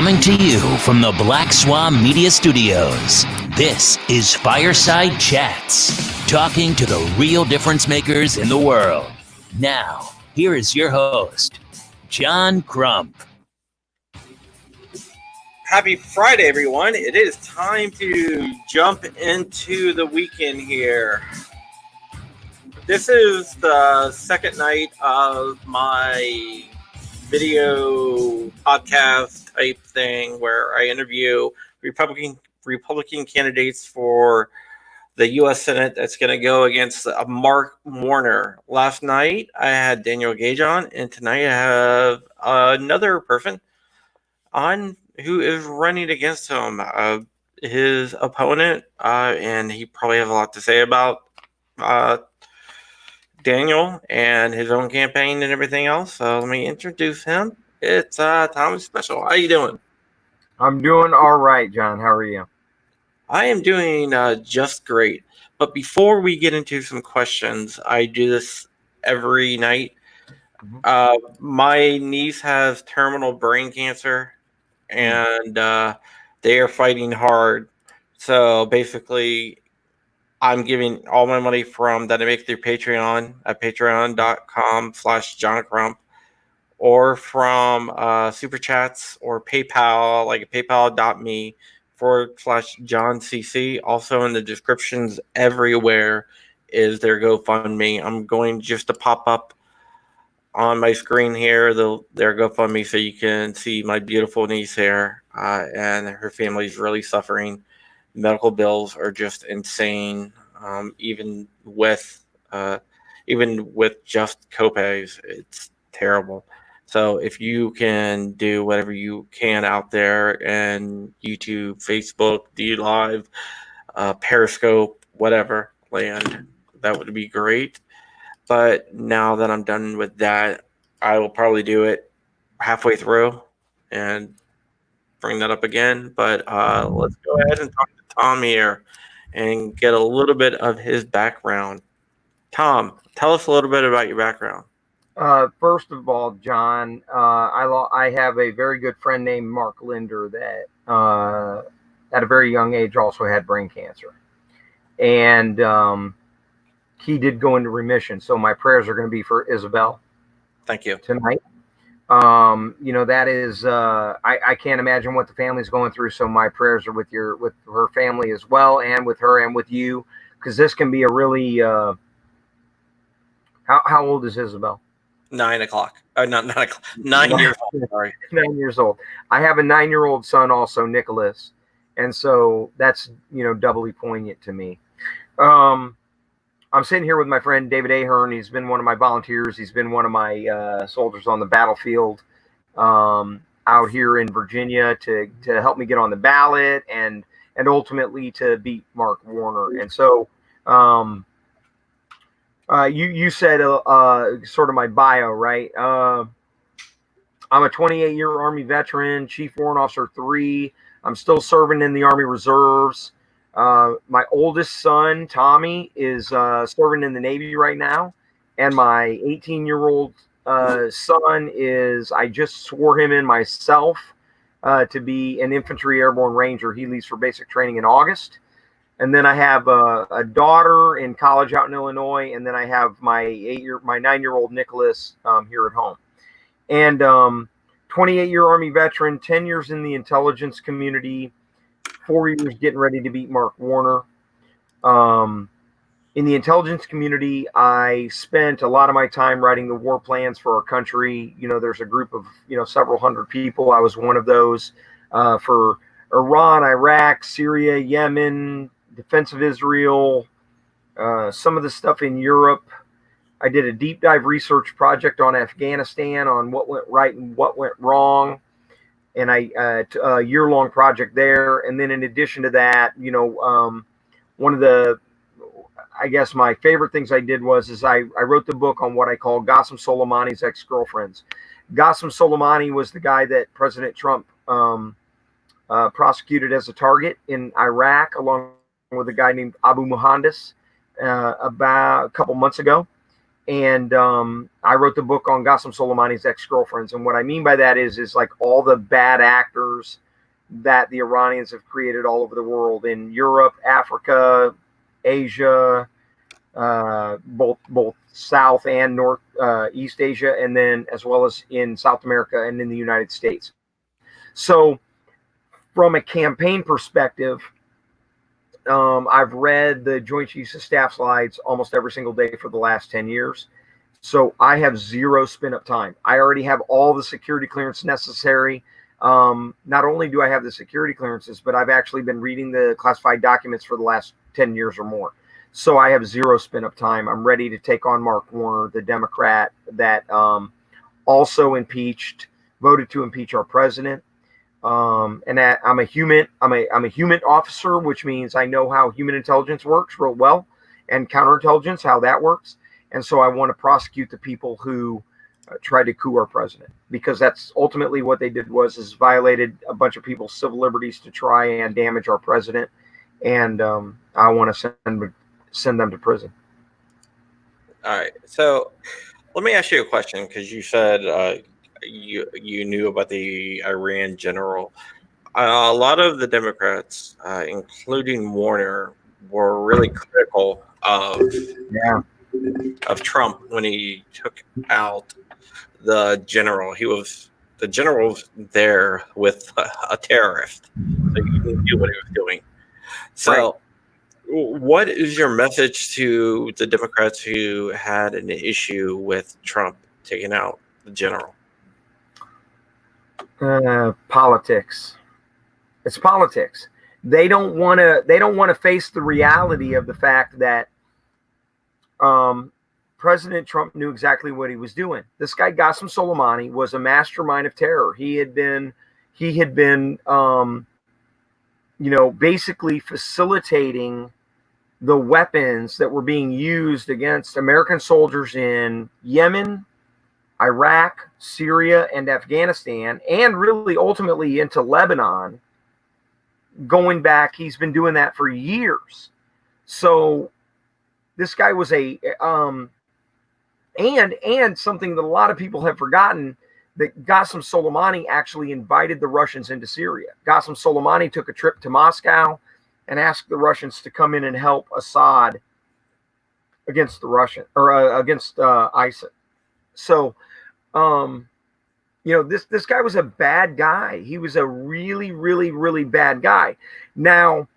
Coming to you from the Black Swan Media Studios, this is Fireside Chats, talking to the real difference makers in the world. Now, here is your host, John Crump. Happy Friday, everyone. It is time to jump into the weekend here. This is the second night of my video podcast type thing where I interview Republican candidates for the U.S. Senate that's going to go against Mark Warner. Last night I had Daniel Gage on, and tonight I have another person on who is running against him, his opponent, and he probably has a lot to say about Daniel and his own campaign and everything else. So let me introduce him. It's Thomas Special. How you doing? I'm doing all right, John. How are you? I am doing just great. But before we get into some questions, I do this every night. My niece has terminal brain cancer, and they are fighting hard. So basically, I'm giving all my money from that I make through Patreon at patreon.com/JohnCrump, or from Super Chats or PayPal, like paypal.me/JohnCC. Also in the descriptions everywhere is their GoFundMe. I'm going just to pop up on my screen here their GoFundMe so you can see my beautiful niece here, and her family's really suffering. Medical bills are just insane, even with just copays. It's terrible. So if you can do whatever you can out there, and YouTube, Facebook, DLive, Periscope, whatever land, that would be great. But now that I'm done with that, I will probably do it halfway through and bring that up again. But let's go ahead and talk to Tom here and get a little bit of his background. Tom, tell us a little bit about your background. First of all, John, I have a very good friend named Mark Linder that at a very young age also had brain cancer. And he did go into remission. So my prayers are going to be for Isabel. Thank you. Tonight. That is, I can't imagine what the family's going through. So my prayers are with her family as well, and with her and with you, because this can be a really, how old is Isabel? 9 o'clock. Not 9 o'clock. 9 years old. Sorry. 9 years old. I have a 9-year-old son also, Nicholas. And so that's, doubly poignant to me. I'm sitting here with my friend David Ahern. He's been one of my volunteers. He's been one of my soldiers on the battlefield out here in Virginia to help me get on the ballot and ultimately to beat Mark Warner. And so you said sort of my bio, right? I'm a 28-year Army veteran, Chief Warrant Officer 3. I'm still serving in the Army Reserves. My oldest son, Tommy, is serving in the Navy right now. And my 18-year-old son I just swore him in myself to be an infantry airborne ranger. He leaves for basic training in August. And then I have a daughter in college out in Illinois. And then I have my 9-year-old Nicholas here at home. And 28-year Army veteran, 10 years in the intelligence community, 4 years getting ready to beat Mark Warner. In the intelligence community, I spent a lot of my time writing the war plans for our country. There's a group of, several hundred people. I was one of those for Iran, Iraq, Syria, Yemen, defense of Israel, some of the stuff in Europe. I did a deep dive research project on Afghanistan, on what went right and what went wrong. And a year-long project there. And then in addition to that, one of the, I guess my favorite things I did was I wrote the book on what I call Qasem Soleimani's ex-girlfriends. Qasem Soleimani was the guy that President Trump prosecuted as a target in Iraq, along with a guy named Abu Muhandis about a couple months ago. And I wrote the book on Qasem Soleimani's ex-girlfriends. And what I mean by that is like all the bad actors that the Iranians have created all over the world, in Europe, Africa, Asia, both South and North, East Asia, and then as well as in South America and in the United States. So from a campaign perspective, I've read the Joint Chiefs of Staff slides almost every single day for the last 10 years. So I have zero spin-up time. I already have all the security clearance necessary. Not only do I have the security clearances, but I've actually been reading the classified documents for the last 10 years or more. So I have zero spin-up time. I'm ready to take on Mark Warner, the Democrat that also voted to impeach our president. And that I'm a human officer, which means I know how human intelligence works real well, and counterintelligence, how that works. And so I want to prosecute the people who tried to coup our president, because that's ultimately what they did is violated a bunch of people's civil liberties to try and damage our president. And I want to send them to prison. All right. So let me ask you a question, because you said you knew about the Iran general. A lot of the Democrats, including Warner, were really critical of Trump when he took out the general. The general was there with a terrorist, so he knew what he was doing. So, right. What is your message to the Democrats who had an issue with Trump taking out the general? Politics. It's politics. They don't want to face the reality of the fact that President Trump knew exactly what he was doing. This guy Qasem Soleimani was a mastermind of terror. He had been basically facilitating the weapons that were being used against American soldiers in Yemen, Iraq, Syria, and Afghanistan, and really ultimately into Lebanon. Going back, he's been doing that for years. So this guy was and something that a lot of people have forgotten, that Qasem Soleimani actually invited the Russians into Syria. Qasem Soleimani took a trip to Moscow and asked the Russians to come in and help Assad against against ISIS. So, this guy was a bad guy. He was a really, really, really bad guy. Now,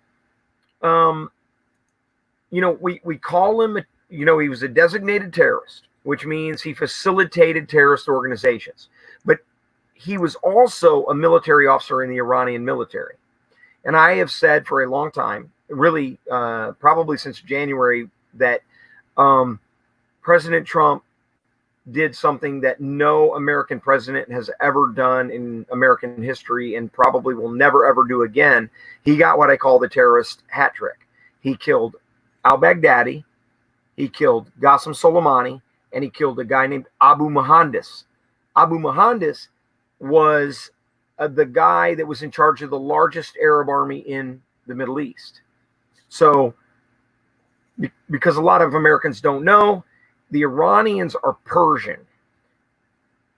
we call him, he was a designated terrorist, which means he facilitated terrorist organizations. But he was also a military officer in the Iranian military. And I have said for a long time, really, probably since January, that President Trump did something that no American president has ever done in American history and probably will never, ever do again. He got what I call the terrorist hat trick. He killed al-Baghdadi, he killed Qasem Soleimani, and he killed a guy named Abu Muhandis. Abu Muhandis was the guy that was in charge of the largest Arab army in the Middle East. So, because a lot of Americans don't know, the Iranians are Persian.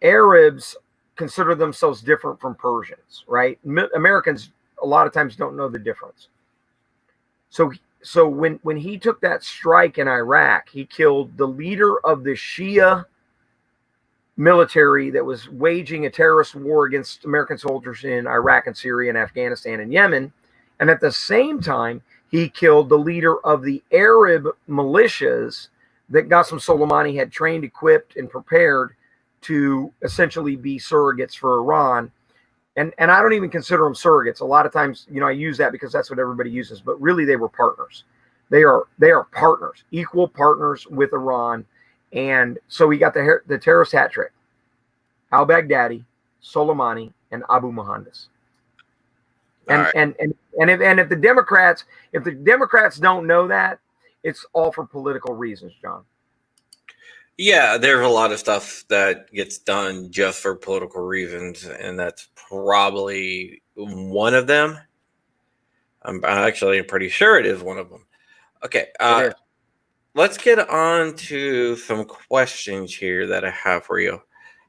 Arabs consider themselves different from Persians, right? Americans a lot of times don't know the difference. So when he took that strike in Iraq, he killed the leader of the Shia military that was waging a terrorist war against American soldiers in Iraq and Syria and Afghanistan and Yemen. And at the same time, he killed the leader of the Arab militias that Qasem Soleimani had trained, equipped, and prepared to essentially be surrogates for Iran. And I don't even consider them surrogates. A lot of times, I use that because that's what everybody uses, but really they were partners. They are partners, equal partners with Iran. And so we got the terrorist hat trick: al-Baghdadi, Soleimani, and Abu Muhandis. And if the Democrats don't know that, it's all for political reasons, John. Yeah, there's a lot of stuff that gets done just for political reasons, and that's probably one of them. I'm actually pretty sure it is one of them. Okay. let's get on to some questions here that I have for you.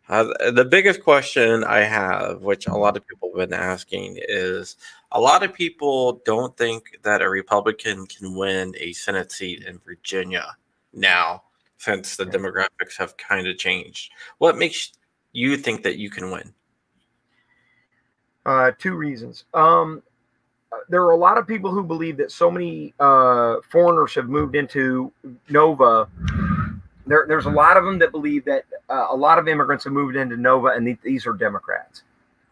The biggest question I have, which a lot of people have been asking, is a lot of people don't think that a Republican can win a Senate seat in Virginia now, since the demographics have kind of changed. What makes you think that you can win? Two reasons. There are a lot of people who believe that so many foreigners have moved into Nova. There's a lot of them that believe that a lot of immigrants have moved into Nova, and these are Democrats.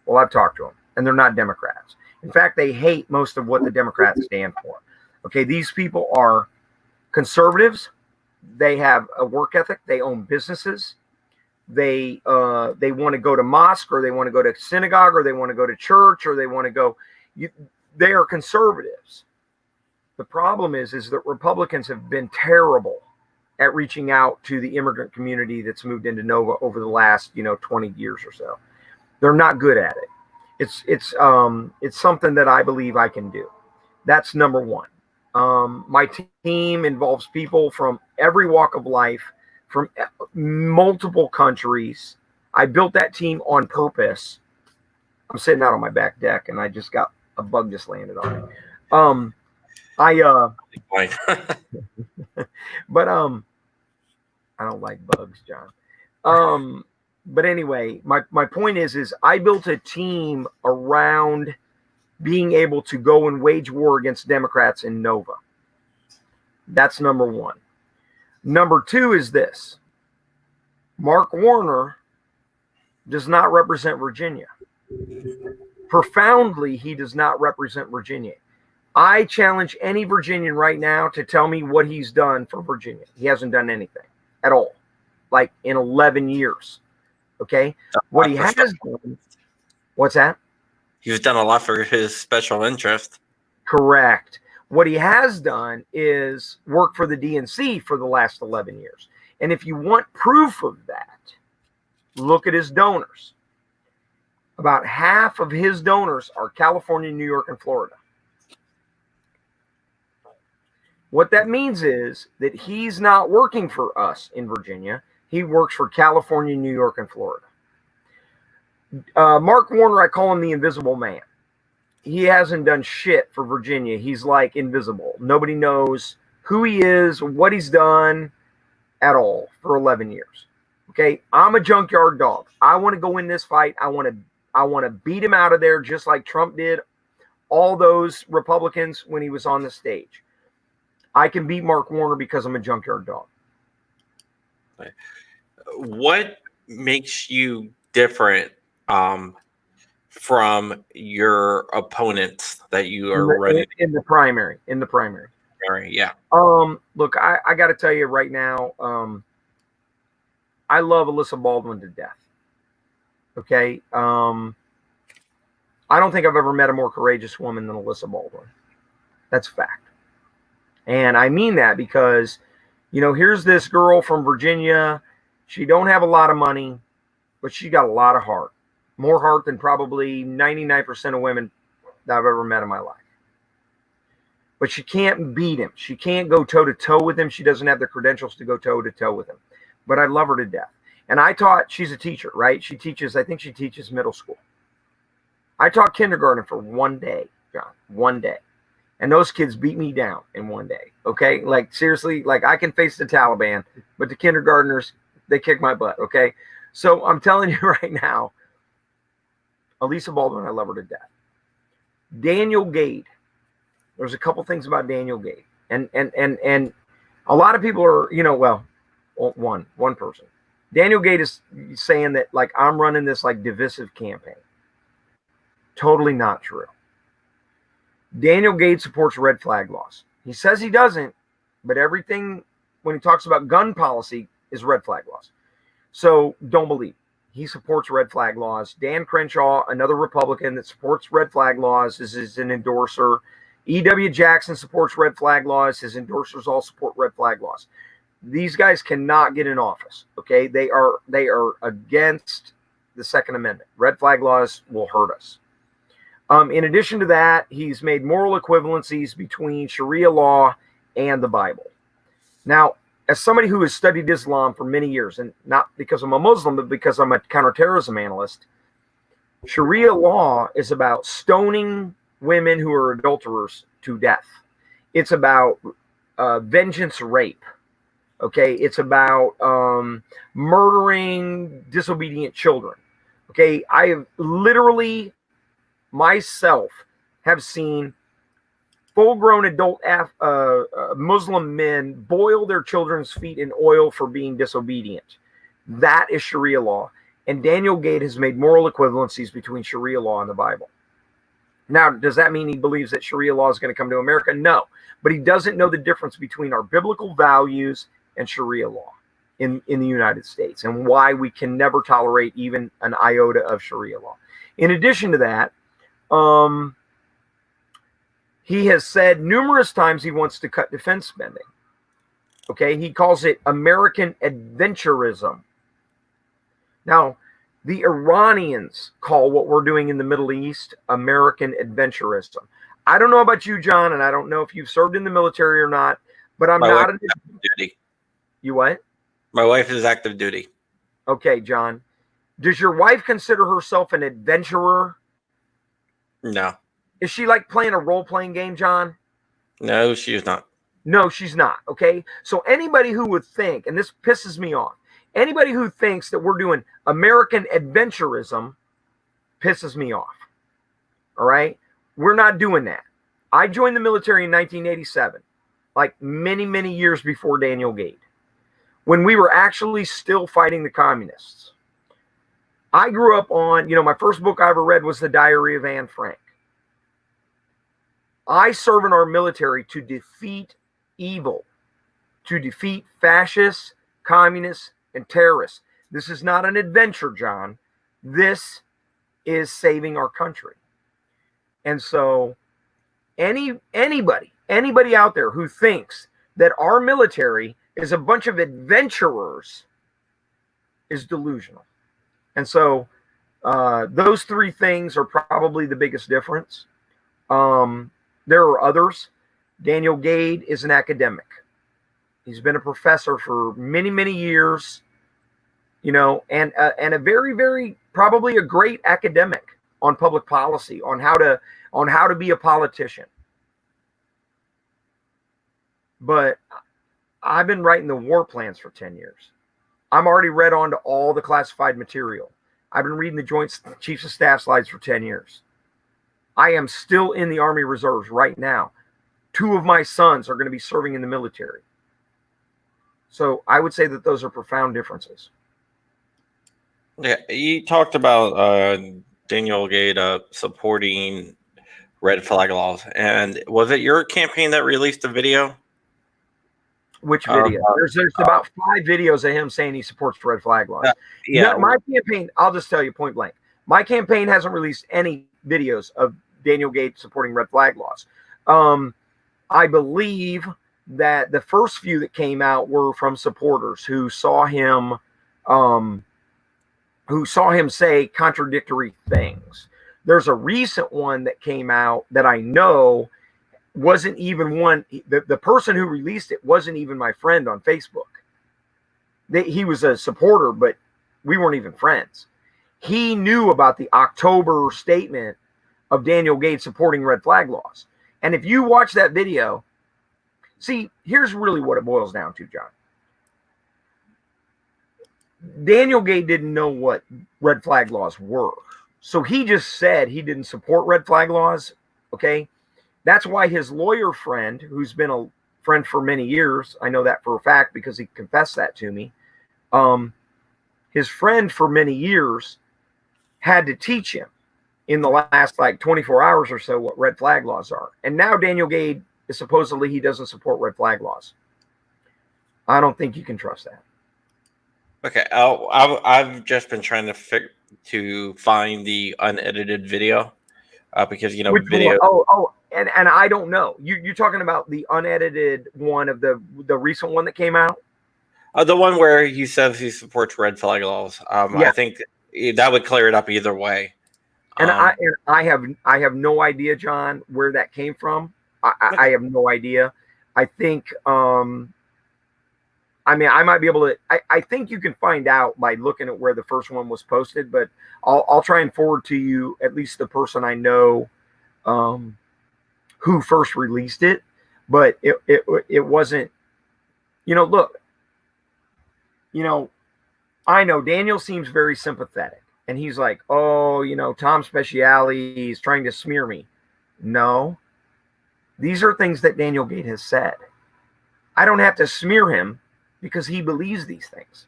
Well, I've talked to them, and they're not Democrats. In fact, they hate most of what the Democrats stand for. Okay, these people are conservatives. They have a work ethic. They own businesses. They want to go to mosque, or they want to go to synagogue, or they want to go to church, or they want to go. They are conservatives. The problem is that Republicans have been terrible at reaching out to the immigrant community that's moved into Nova over the last 20 years or so. They're not good at it. It's something that I believe I can do. That's number one. My team involves people from every walk of life, from multiple countries. I built that team on purpose. I'm sitting out on my back deck, and I just got a bug just landed on me. But I don't like bugs, John. But anyway, my point is I built a team around being able to go and wage war against Democrats in Nova. That's number one. Number two is this: Mark Warner does not represent Virginia. Profoundly, he does not represent Virginia. I challenge any Virginian right now to tell me what he's done for Virginia. He hasn't done anything at all, like in 11 years. Okay? What he has done, what's that? He's done a lot for his special interest. Correct. What he has done is work for the DNC for the last 11 years. And if you want proof of that, look at his donors. About half of his donors are California, New York, and Florida. What that means is that he's not working for us in Virginia. He works for California, New York, and Florida. Mark Warner, I call him the invisible man. He hasn't done shit for Virginia. He's like invisible. Nobody knows who he is, what he's done at all for 11 years. Okay, I'm a junkyard dog. I want to go in this fight. I want to beat him out of there, just like Trump did all those Republicans when he was on the stage. I can beat Mark Warner because I'm a junkyard dog. What makes you different from your opponents that you are running in the primary? Yeah. Look, I got to tell you right now, I love Alyssa Baldwin to death. Okay. I don't think I've ever met a more courageous woman than Alyssa Baldwin. That's a fact. And I mean that because, here's this girl from Virginia. She don't have a lot of money, but she got a lot of heart. More heart than probably 99% of women that I've ever met in my life. But she can't beat him. She can't go toe-to-toe with him. She doesn't have the credentials to go toe-to-toe with him. But I love her to death. And she's a teacher, right? I think she teaches middle school. I taught kindergarten for one day, John, one day. And those kids beat me down in one day, okay? Like, seriously, like I can face the Taliban, but the kindergartners, they kick my butt, okay? So I'm telling you right now, Alyssa Baldwin, I love her to death. Daniel Gade. There's a couple things about Daniel Gade. And a lot of people are, one person. Daniel Gade is saying that, like, I'm running this, like, divisive campaign. Totally not true. Daniel Gade supports red flag laws. He says he doesn't, but everything when he talks about gun policy is red flag laws. So don't believe. He supports red flag laws. Dan Crenshaw, another Republican that supports red flag laws, is an endorser. E.W. Jackson supports red flag laws. His endorsers all support red flag laws. These guys cannot get in office. Okay, they are against the Second Amendment. Red flag laws will hurt us. In addition to that, he's made moral equivalencies between Sharia law and the Bible. Now, as somebody who has studied Islam for many years, and not because I'm a Muslim, but because I'm a counterterrorism analyst, Sharia law is about stoning women who are adulterers to death. It's about vengeance rape. Okay, it's about murdering disobedient children. Okay, I have literally myself have seen full-grown adult Muslim men boil their children's feet in oil for being disobedient. That is Sharia law. And Daniel Gade has made moral equivalencies between Sharia law and the Bible. Now, does that mean he believes that Sharia law is going to come to America? No. But he doesn't know the difference between our biblical values and Sharia law in the United States, and why we can never tolerate even an iota of Sharia law. In addition to that, he has said numerous times he wants to cut defense spending. Okay, he calls it American adventurism. Now, the Iranians call what we're doing in the Middle East American adventurism. I don't know about you, John, and I don't know if you've served in the military or not, but I'm not an active duty. You what? My wife is active duty. Okay, John. Does your wife consider herself an adventurer? No. Is she like playing a role-playing game, John? No, she is not. No, she's not. Okay. So anybody who would think, and this pisses me off, anybody who thinks that we're doing American adventurism pisses me off. All right. We're not doing that. I joined the military in 1987, like many, many years before Daniel Gade, when we were actually still fighting the communists. I grew up on, my first book I ever read was The Diary of Anne Frank. I serve in our military to defeat evil, to defeat fascists, communists, and terrorists. This is not an adventure, John. This is saving our country. And so anybody out there who thinks that our military is a bunch of adventurers is delusional. And so those three things are probably the biggest difference. There are others. Daniel Gade is an academic. He's been a professor for many, many years, and a very, very probably a great academic on public policy, on how to be a politician. But I've been writing the war plans for 10 years. I'm already read on to all the classified material. I've been reading the Joint Chiefs of Staff slides for 10 years. I am still in the Army Reserves right now. 2 of my sons are going to be serving in the military. So I would say that those are profound differences. Yeah, you talked about Daniel Gade supporting red flag laws. And was it your campaign that released the video? Which video? There's about 5 videos of him saying he supports red flag laws. Yeah. No, my campaign, I'll just tell you point blank. My campaign hasn't released any videos of Daniel Gade supporting red flag laws. I believe that the first few that came out were from supporters who saw him say contradictory things. There's a recent one that came out that I know wasn't even one. The person who released it wasn't even my friend on Facebook. He was a supporter, but we weren't even friends. He knew about the October statement of Daniel Gade supporting red flag laws. And if you watch that video, see, here's really what it boils down to, John. Daniel Gade didn't know what red flag laws were. So he just said he didn't support red flag laws. Okay. That's why his lawyer friend, who's been a friend for many years, I know that for a fact because he confessed that to me. His friend for many years had to teach him in the last 24 hours or so what red flag laws are. And now Daniel Gade is supposedly he doesn't support red flag laws. I don't think you can trust that. Okay, I've just been trying to find the unedited video because which video. And I don't know. You're talking about the unedited one of the recent one that came out. The one where he says he supports red flag laws. Yeah. I think that would clear it up either way. And I have no idea, John, where that came from. I have no idea. I think I mean, I might be able to. I think you can find out by looking at where the first one was posted, but I'll try and forward to you at least the person I know who first released it. But it wasn't. Look. I know Daniel seems very sympathetic, and he's like, "Oh, Tom Speciale is trying to smear me." No, these are things that Daniel Gate has said. I don't have to smear him because he believes these things.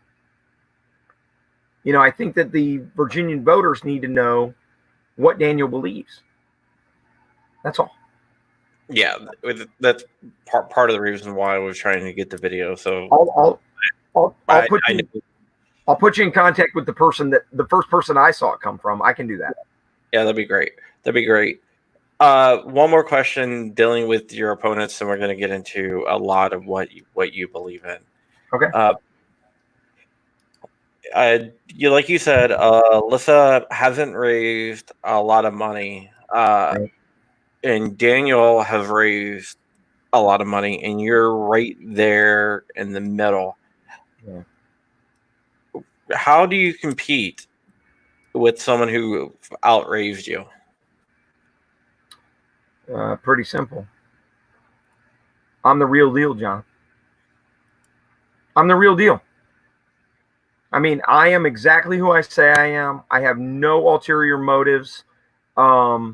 I think that the Virginian voters need to know what Daniel believes. That's all. Yeah, that's part of the reason why I was trying to get the video. So I'll put you in contact with the first person I saw it come from. I can do that. Yeah, that'd be great. One more question dealing with your opponents, and we're going to get into a lot of what you believe in. Okay. Like you said, Alyssa hasn't raised a lot of money, Right. and Daniel has raised a lot of money, and you're right there in the middle. Yeah. How do you compete with someone who outraised you? Pretty simple. I'm the real deal, John. I'm the real deal. I mean, I am exactly who I say I am. I have no ulterior motives. I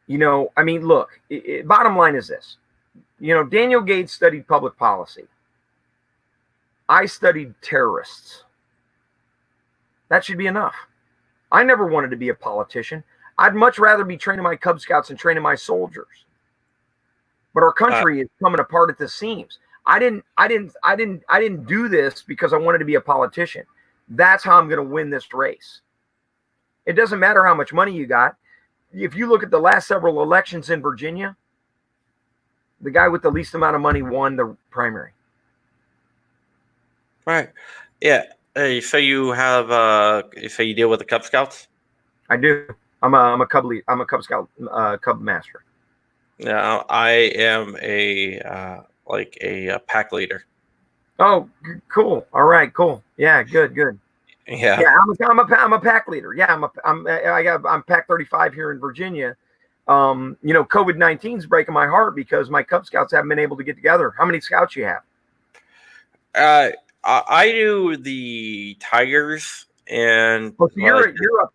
mean, look, bottom line is this. Daniel Gates studied public policy. I studied terrorists. That should be enough. I never wanted to be a politician. I'd much rather be training my Cub Scouts and training my soldiers. But our country is coming apart at the seams. I didn't do this because I wanted to be a politician. That's how I'm going to win this race. It doesn't matter how much money you got. If you look at the last several elections in Virginia, the guy with the least amount of money won the primary. Right. Yeah. So you have so you deal with the Cub Scouts? I do. I'm a Cub lead. I'm a Cub Scout Cub master. Yeah, I am a pack leader. Oh, cool. All right, cool. Yeah, good. Yeah. Yeah, I'm a pack leader. Yeah, I'm pack 35 here in Virginia. COVID-19's breaking my heart because my Cub Scouts haven't been able to get together. How many scouts you have? I do the Tigers, and so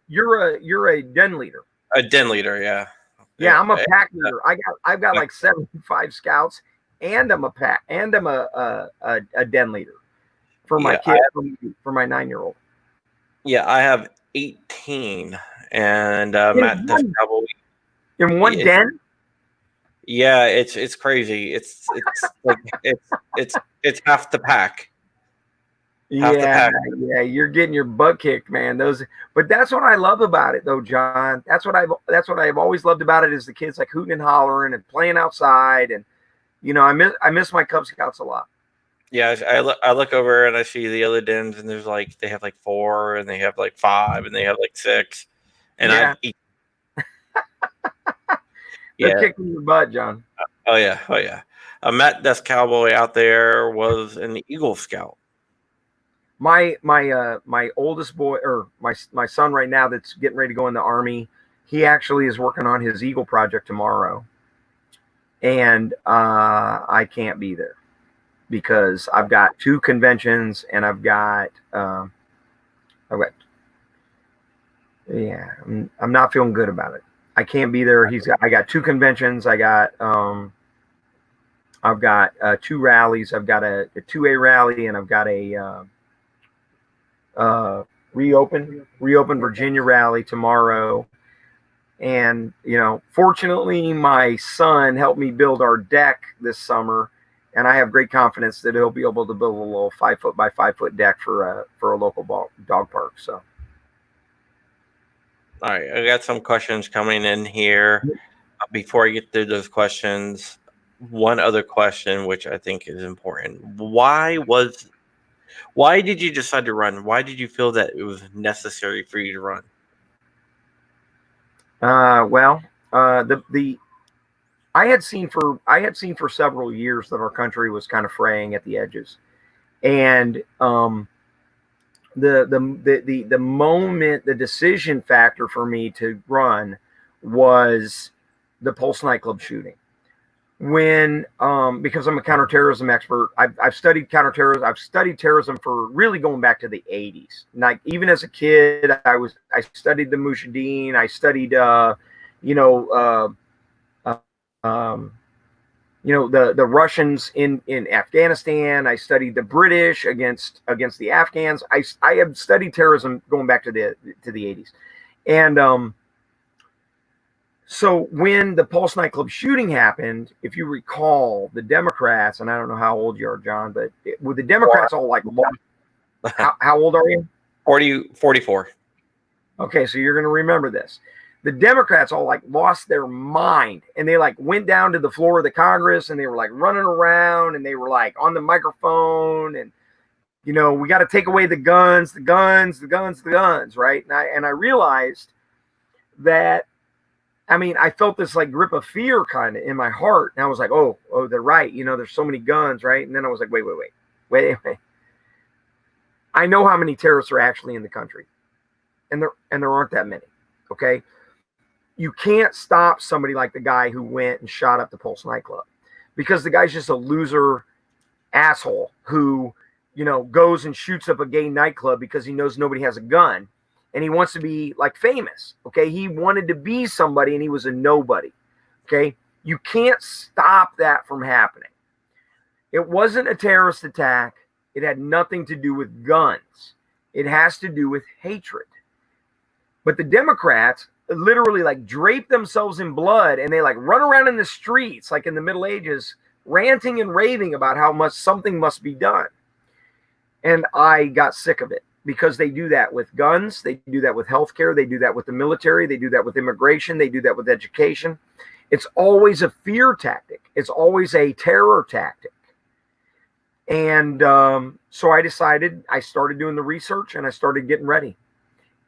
you're a den leader. A den leader, yeah. Yeah, I'm a pack leader. I've got like 75 scouts, and I'm a pack, and I'm a den leader for my kid, for my 9-year-old. Yeah, I have 18, and Matt does probably in one den. Yeah, it's crazy. It's like it's half the pack. Yeah, you're getting your butt kicked, man. But that's what I love about it, though, John. That's what I've always loved about it is the kids like hooting and hollering and playing outside, and I miss my Cub Scouts a lot. Yeah, I look over and I see the other dens, and there's they have 4, and they have 5, and they have 6, and yeah. They're kicking your butt, John. Oh yeah. Matt Desk Cowboy out there was an Eagle Scout. My oldest boy, or my son right now that's getting ready to go in the Army, he actually is working on his Eagle project tomorrow, and I can't be there because I've got 2 conventions, and I'm not feeling good about it. I can't be there. I got 2 conventions. I've got 2 rallies. I've got a 2A rally, and I've got a reopen Virginia rally tomorrow. And fortunately my son helped me build our deck this summer, and I have great confidence that he'll be able to build a little 5-foot by 5-foot deck for a local dog park. So all right, I got some questions coming in here. Before I get through those questions, one other question which I think is important: why did you decide to run? Why did you feel that it was necessary for you to run? I had seen for several years that our country was kind of fraying at the edges, and the moment, the decision factor for me to run was the Pulse nightclub shooting. When because I'm a counterterrorism expert, I've studied counterterrorism. I've studied terrorism for really going back to the 80s. Like even as a kid, I studied the Mujahideen. I studied the Russians in Afghanistan. I studied the British against the Afghans. I have studied terrorism going back to the 80s, and so when the Pulse nightclub shooting happened, if you recall, the Democrats, and I don't know how old you are, John, but with the Democrats all like, how old are you? 44. Okay, so you're going to remember this. The Democrats all like lost their mind, and they like went down to the floor of the Congress, and they were like running around, and they were like on the microphone, and we got to take away the guns, right? And I realized that, I mean, I felt this like grip of fear kind of in my heart, and I was like, oh, they're right. There's so many guns, right? And then I was like, wait. I know how many terrorists are actually in the country, and there aren't that many. Okay. You can't stop somebody like the guy who went and shot up the Pulse nightclub, because the guy's just a loser asshole who, goes and shoots up a gay nightclub because he knows nobody has a gun and he wants to be like famous. Okay. He wanted to be somebody and he was a nobody. Okay. You can't stop that from happening. It wasn't a terrorist attack. It had nothing to do with guns. It has to do with hatred. But the Democrats literally like drape themselves in blood, and they like run around in the streets like in the Middle Ages, ranting and raving about how much something must be done. And I got sick of it, because they do that with guns, they do that with healthcare, they do that with the military, they do that with immigration, they do that with education. It's always a fear tactic. It's always a terror tactic. And so I started doing the research, and I started getting ready.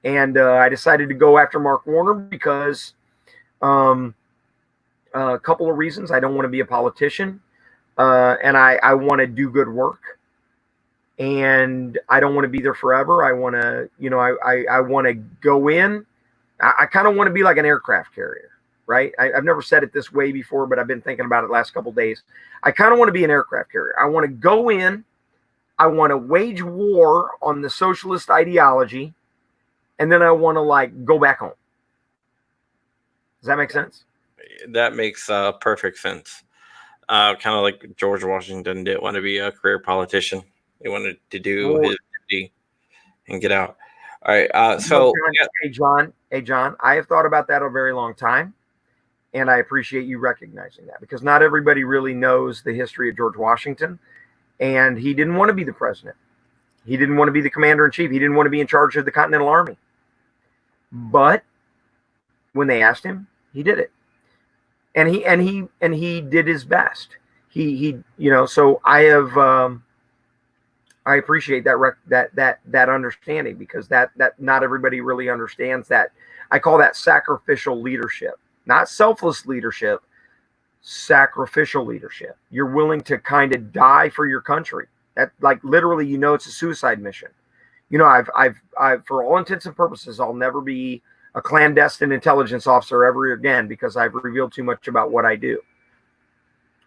And I decided to go after Mark Warner because a couple of reasons. I don't want to be a politician, and I want to do good work, and I don't want to be there forever. I want to, I want to go in. I kind of want to be like an aircraft carrier, right? I've never said it this way before, but I've been thinking about it the last couple of days. I kind of want to be an aircraft carrier. I want to go in. I want to wage war on the socialist ideology. And then I want to like go back home. Does that make sense? That makes perfect sense. Kind of like George Washington didn't want to be a career politician. He wanted to do his duty and get out. All right. So, hey, John, I have thought about that a very long time. And I appreciate you recognizing that, because not everybody really knows the history of George Washington. And he didn't want to be the president. He didn't want to be the commander in chief. He didn't want to be in charge of the Continental Army. But when they asked him, he did it, and he did his best. He So I have I appreciate that understanding, because that not everybody really understands that. I call that sacrificial leadership, not selfless leadership, sacrificial leadership. You're willing to kind of die for your country. That, like, literally, it's a suicide mission. I've for all intents and purposes, I'll never be a clandestine intelligence officer ever again, because I've revealed too much about what I do.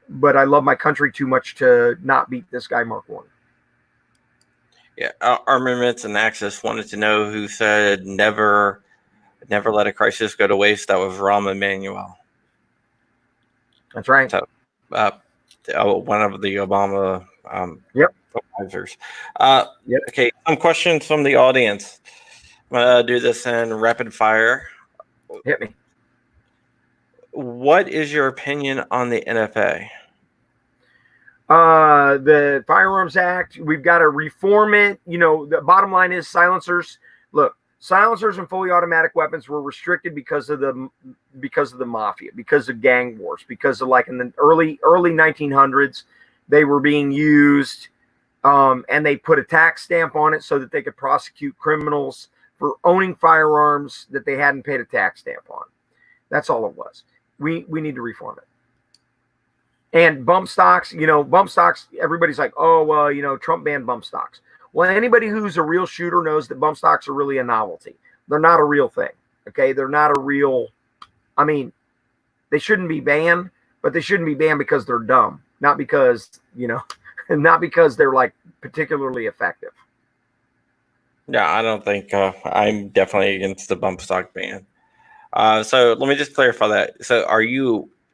But I love my country too much to not beat this guy, Mark Warner. Yeah, Armaments and Access wanted to know who said never let a crisis go to waste. That was Rahm Emanuel. That's right. So, one of the Obama advisors. Okay, some questions from the audience. I'm going to do this in rapid fire. Hit me. What is your opinion on the NFA? The Firearms Act, we've got to reform it. The bottom line is silencers. Look, silencers and fully automatic weapons were restricted because of the mafia, because of gang wars, because of, like, in the early 1900s, they were being used, and they put a tax stamp on it so that they could prosecute criminals for owning firearms that they hadn't paid a tax stamp on. That's all it was. We need to reform it. And bump stocks, bump stocks, everybody's like, oh, well, Trump banned bump stocks. Well, anybody who's a real shooter knows that bump stocks are really a novelty. They're not a real thing. Okay. They're not a real, I mean, they shouldn't be banned, but they shouldn't be banned because they're dumb, not because, not because they're like particularly effective. Yeah, I don't think I'm definitely against the bump stock ban. So let me just clarify that. So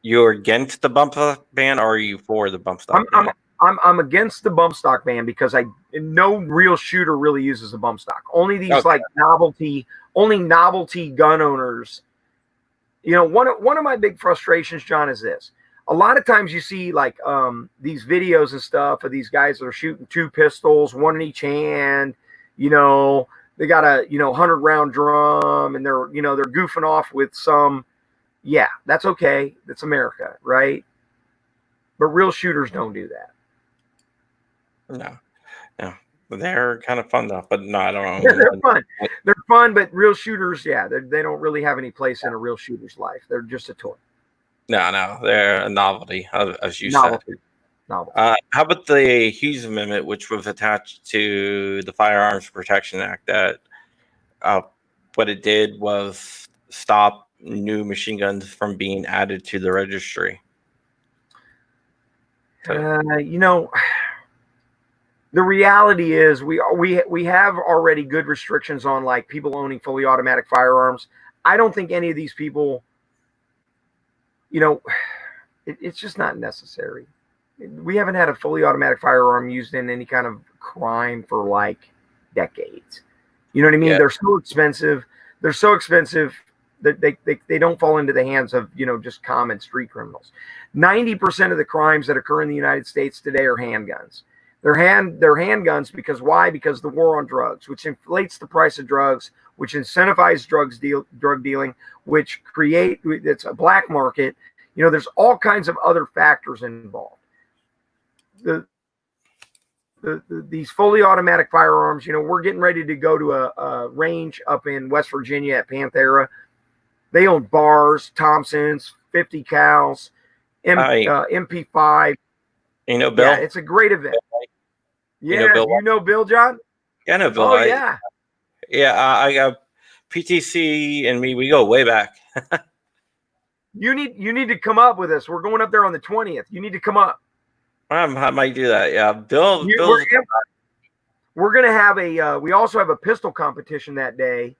you're against the bump stock ban, or are you for the bump stock ban? I'm against the bump stock ban because no real shooter really uses a bump stock. Only these like novelty gun owners. One of my big frustrations, John, is this. A lot of times you see like these videos and stuff of these guys that are shooting 2 pistols, 1 in each hand. They got a 100-round drum, and they're goofing off with some. Yeah, that's okay. That's America, right? But real shooters don't do that. No. They're kind of fun though, but no, I don't know. They're fun. They're fun, but real shooters, yeah, they don't really have any place in a real shooter's life. They're just a toy. No, they're a novelty, as you said. Novelty. How about the Hughes Amendment, which was attached to the Firearms Protection Act? That what it did was stop new machine guns from being added to the registry. The reality is we have already good restrictions on like people owning fully automatic firearms. I don't think any of these people, it's just not necessary. We haven't had a fully automatic firearm used in any kind of crime for like decades. You know what I mean? Yeah. They're so expensive. They're so expensive that they don't fall into the hands of, just common street criminals. 90% of the crimes that occur in the United States today are handguns. They're handguns because why? Because the war on drugs, which inflates the price of drugs, which incentivizes drug dealing, which it's a black market. There's all kinds of other factors involved. These fully automatic firearms, we're getting ready to go to a range up in West Virginia at Panthera. They own bars, Thompsons, 50 cals, MP5. Bill? Yeah, it's a great event. Yeah, you know Bill, John? Yeah, I know Bill. Oh, yeah. I got PTC and me. We go way back. You need to come up with us. We're going up there on the 20th. You need to come up. I might do that. Yeah, Bill. We're going to have we also have a pistol competition that day.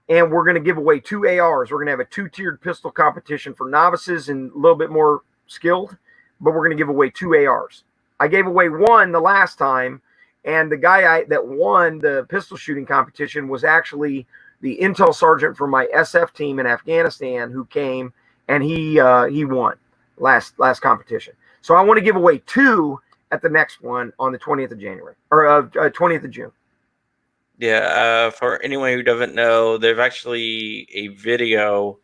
And we're going to give away 2 ARs. We're going to have a 2-tiered pistol competition for novices and a little bit more skilled, but we're going to give away 2 ARs. I gave away 1 the last time, and the guy that won the pistol shooting competition was actually the intel sergeant from my SF team in Afghanistan who came, and he won last competition. So I want to give away 2 at the next one on the 20th of January or 20th of June. Yeah, for anyone who doesn't know, there's actually a video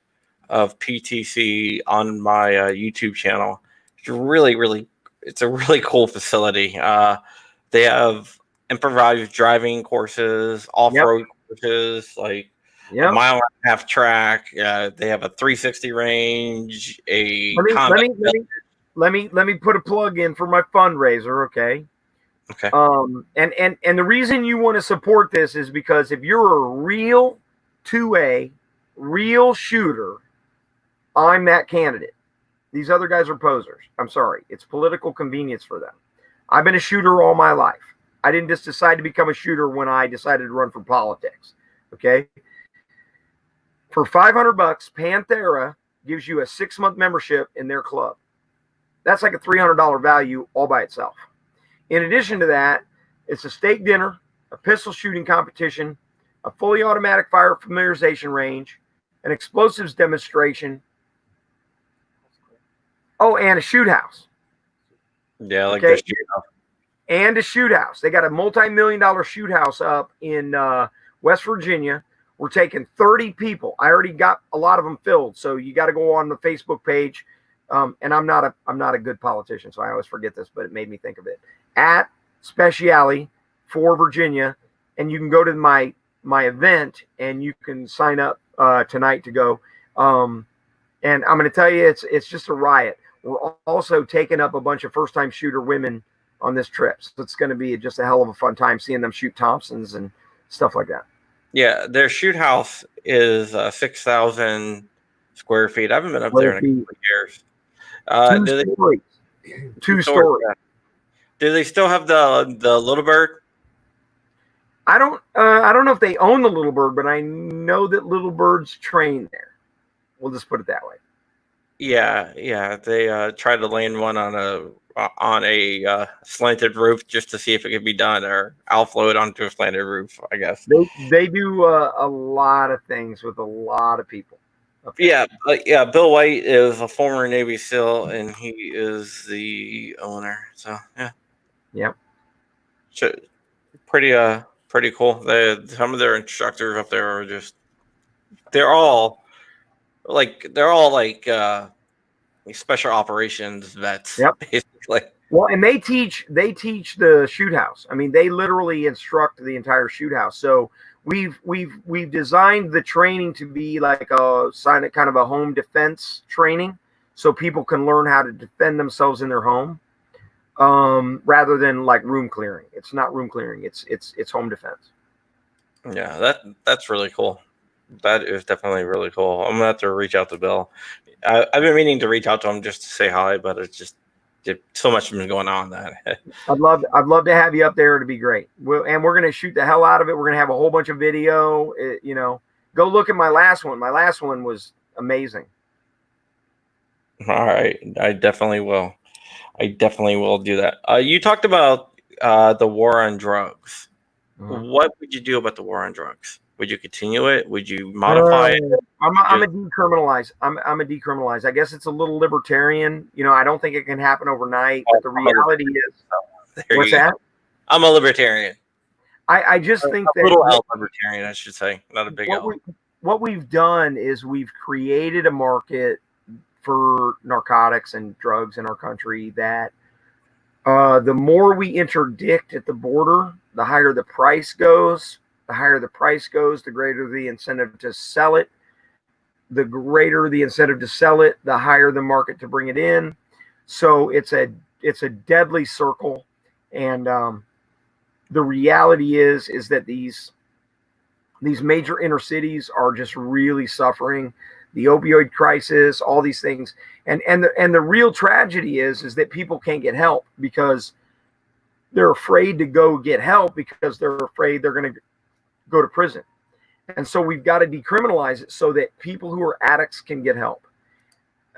of PTC on my YouTube channel. It's it's a really cool facility. They have improvised driving courses, off-road courses, like a mile and a half track. They have a 360 range. Let me put a plug in for my fundraiser, okay? Okay. And the reason you want to support this is because if you're a real 2A, real shooter, I'm that candidate. These other guys are posers. I'm sorry. It's political convenience for them. I've been a shooter all my life. I didn't just decide to become a shooter when I decided to run for politics. Okay. For $500, Panthera gives you a 6-month membership in their club. That's like a $300 value all by itself. In addition to that, it's a steak dinner, a pistol shooting competition, a fully automatic fire familiarization range, an explosives demonstration. Oh, and a shoot house. Yeah, like the shoot house. And a shoot house. They got a multi-million-dollar shoot house up in West Virginia. We're taking 30 people. I already got a lot of them filled, so you got to go on the Facebook page. And I'm not a good politician, so I always forget this, but it made me think of it. At Speciale for Virginia, and you can go to my event and you can sign up tonight to go. And I'm going to tell you, it's just a riot. we're also taking up a bunch of first-time shooter women on this trip. So it's going to be just a hell of a fun time seeing them shoot Thompsons and stuff like that. Yeah, their shoot house is 6,000 square feet. I haven't been up there in a couple of years. Two stories. Yeah. Do they still have the Little Bird? I don't know if they own the Little Bird, but I know that Little Bird's train there. We'll just put it that way. Yeah. They tried to land one on a slanted roof just to see if it could be done, or I'll float onto a slanted roof, I guess. They do a lot of things with a lot of people. Yeah, Bill White is a former Navy SEAL, and he is the owner. So yeah, pretty cool. Some of their instructors up there are they're all like special operations vets. Yep. Basically. Well, and they teach the shoot house. I mean, they literally instruct the entire shoot house. So we've designed the training to be like a kind of a home defense training, so people can learn how to defend themselves in their home, rather than like room clearing. It's not room clearing. It's home defense. Yeah, that's really cool. That is definitely really cool. I'm gonna have to reach out to Bill. I've been meaning to reach out to him just to say hi, but it's just so much has been going on that I'd love to have you up there. It'd be great. And we're gonna shoot the hell out of it. We're gonna have a whole bunch of video. Go look at my last one. My last one was amazing. All right, I definitely will. Do that. You talked about the war on drugs. Mm-hmm. What would you do about the war on drugs? Would you continue it? Would you modify it? I'm a decriminalize. I'm a decriminalize. I guess it's a little libertarian. I don't think it can happen overnight. But the reality is, what's that? I'm a libertarian. I just think that a little L libertarian, I should say, not a big L. What we've done is we've created a market for narcotics and drugs in our country that the more we interdict at the border, the higher the price goes. The higher the price goes, the greater the incentive to sell it. The greater the incentive to sell it, the higher the market to bring it in. So it's a deadly circle. And the reality is that these major inner cities are just really suffering. The opioid crisis, all these things. And the real tragedy is that people can't get help because they're afraid to go get help because they're afraid they're going to go to prison. And so we've got to decriminalize it so that people who are addicts can get help.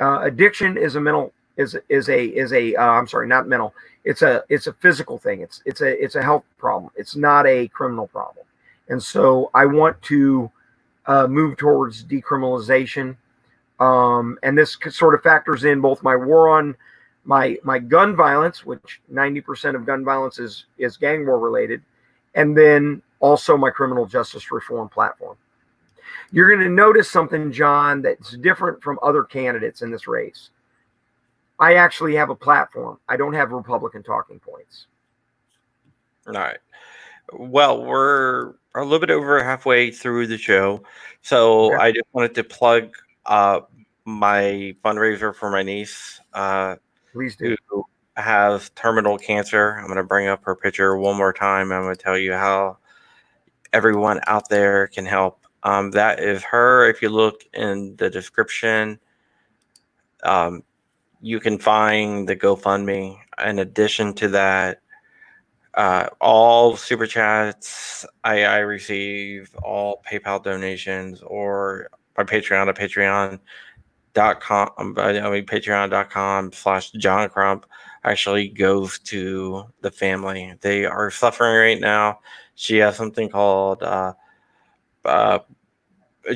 Addiction is a mental I'm sorry, not mental. It's a physical thing. It's a health problem. It's not a criminal problem. And so I want to move towards decriminalization. And this sort of factors in both my war on my gun violence, which 90% of gun violence is gang war related, and then also my criminal justice reform platform. You're going to notice something, John, that's different from other candidates in this race. I actually have a platform. I don't have Republican talking points. All right. Well, we're a little bit over halfway through the show. So I just wanted to plug my fundraiser for my niece. Please do. Who has terminal cancer. I'm going to bring up her picture one more time. I'm going to tell you how everyone out there can help. That is her. If you look in the description, you can find the GoFundMe. In addition to that, all super chats I receive, all PayPal donations, or by Patreon to patreon.com/John Crump actually goes to the family. They are suffering right now. She has something called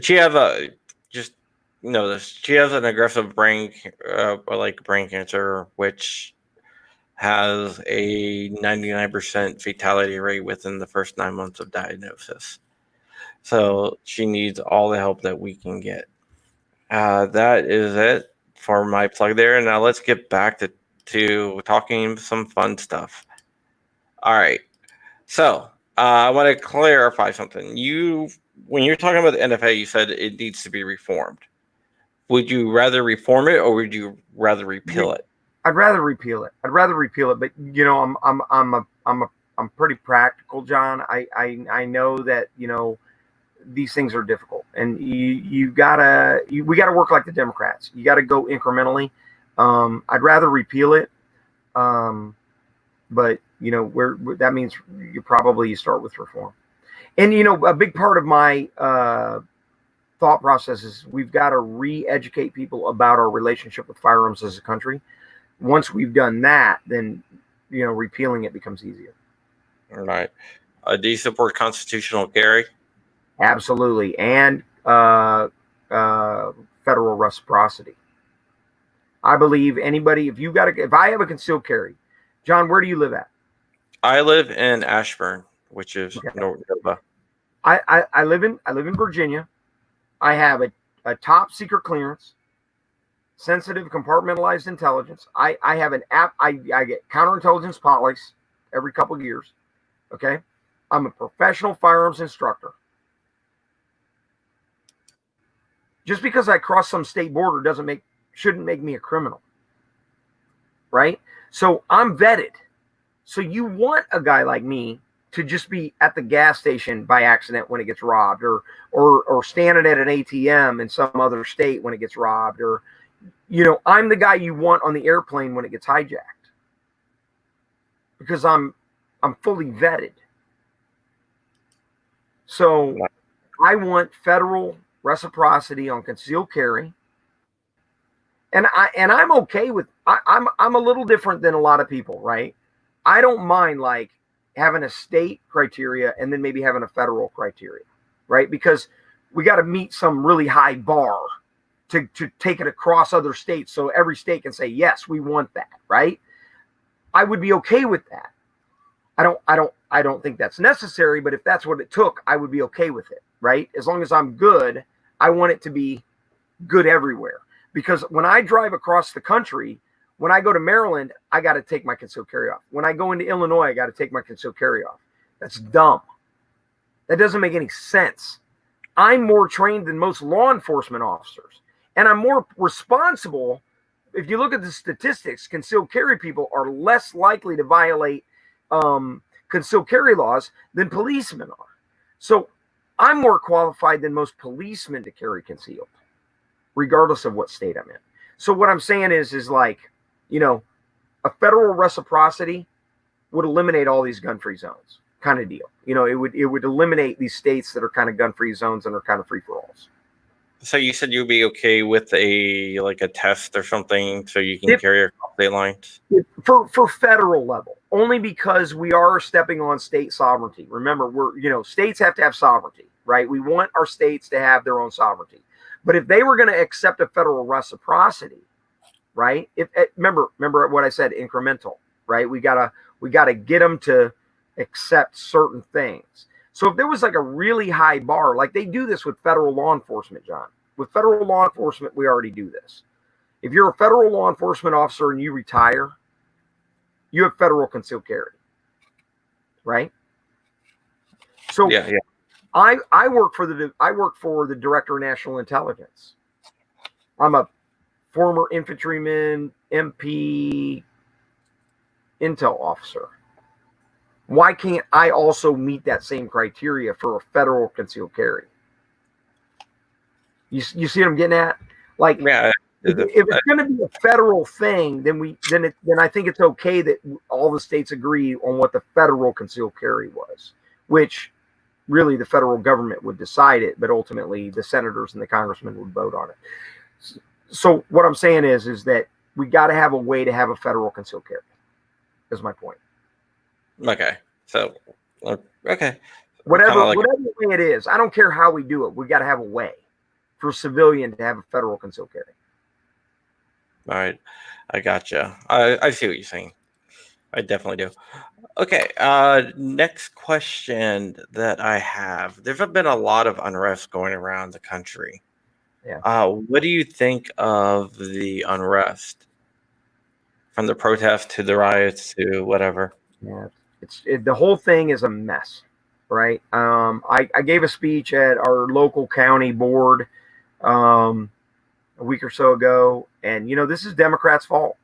she has an aggressive brain cancer, which has a 99% fatality rate within the first 9 months of diagnosis. So she needs all the help that we can get. That is it for my plug there. Now let's get back to talking some fun stuff. All right. So I want to clarify something. When you're talking about the NFA, you said it needs to be reformed. Would you rather reform it or would you rather repeal it? I'd rather repeal it. But I'm pretty practical, John. I know that these things are difficult, and we gotta work like the Democrats. You got to go incrementally. I'd rather repeal it, but that means you start with reform. And a big part of my thought process is we've got to re-educate people about our relationship with firearms as a country. Once we've done that, then repealing it becomes easier. All right. Do you support constitutional carry? Absolutely, and federal reciprocity. I believe anybody, if I have a concealed carry, John, where do you live at? I live in Ashburn, which is North Nova. I live in Virginia. I have a top secret clearance, sensitive compartmentalized intelligence. I have an app. I get counterintelligence police every couple of years. Okay. I'm a professional firearms instructor. Just because I cross some state border shouldn't make me a criminal. Right? So I'm vetted. So you want a guy like me to just be at the gas station by accident when it gets robbed, or standing at an ATM in some other state when it gets robbed, or I'm the guy you want on the airplane when it gets hijacked, because I'm fully vetted. So I want federal reciprocity on concealed carry, and I'm okay with. I'm a little different than a lot of people, right? I don't mind like having a state criteria and then maybe having a federal criteria, right? Because we got to meet some really high bar to take it across other states, so every state can say yes, we want that, right? I would be okay with that. I don't think that's necessary, but if that's what it took, I would be okay with it, right? As long as I'm good, I want it to be good everywhere. Because when I drive across the country, when I go to Maryland, I got to take my concealed carry off. When I go into Illinois, I got to take my concealed carry off. That's dumb. That doesn't make any sense. I'm more trained than most law enforcement officers, and I'm more responsible. If you look at the statistics, concealed carry people are less likely to violate concealed carry laws than policemen are. So I'm more qualified than most policemen to carry concealed, regardless of what state I'm in. So what I'm saying is like, a federal reciprocity would eliminate all these gun-free zones, kind of deal. It would eliminate these states that are kind of gun-free zones and are kind of free-for-alls. So you said you'd be okay with a test or something, so you can carry across state lines? For federal level, only because we are stepping on state sovereignty. Remember, states have to have sovereignty, right? We want our states to have their own sovereignty. But if they were going to accept a federal reciprocity, right? Remember what I said, incremental, right? We gotta get them to accept certain things. So if there was like a really high bar, like they do this with federal law enforcement, John. With federal law enforcement, we already do this. If you're a federal law enforcement officer and you retire, you have federal concealed carry, right? So yeah. I work for the Director of National Intelligence. I'm a former infantryman, MP, intel officer. Why can't I also meet that same criteria for a federal concealed carry? You see what I'm getting at? Like, yeah, if it's going to be a federal thing, then I think it's okay that all the states agree on what the federal concealed carry was, which really the federal government would decide it, but ultimately the senators and the congressmen would vote on it. So what I'm saying is that we got to have a way to have a federal concealed carry. Is my point. Okay. So, okay. Whatever way it is, I don't care how we do it. We got to have a way for a civilian to have a federal concealed carry. All right. I gotcha. I see what you're saying. I definitely do. Okay. Next question that I have. There's been a lot of unrest going around the country. Yeah. What do you think of the unrest? From the protests to the riots to whatever. Yeah. The whole thing is a mess, right? I gave a speech at our local county board a week or so ago. And, this is Democrats' fault.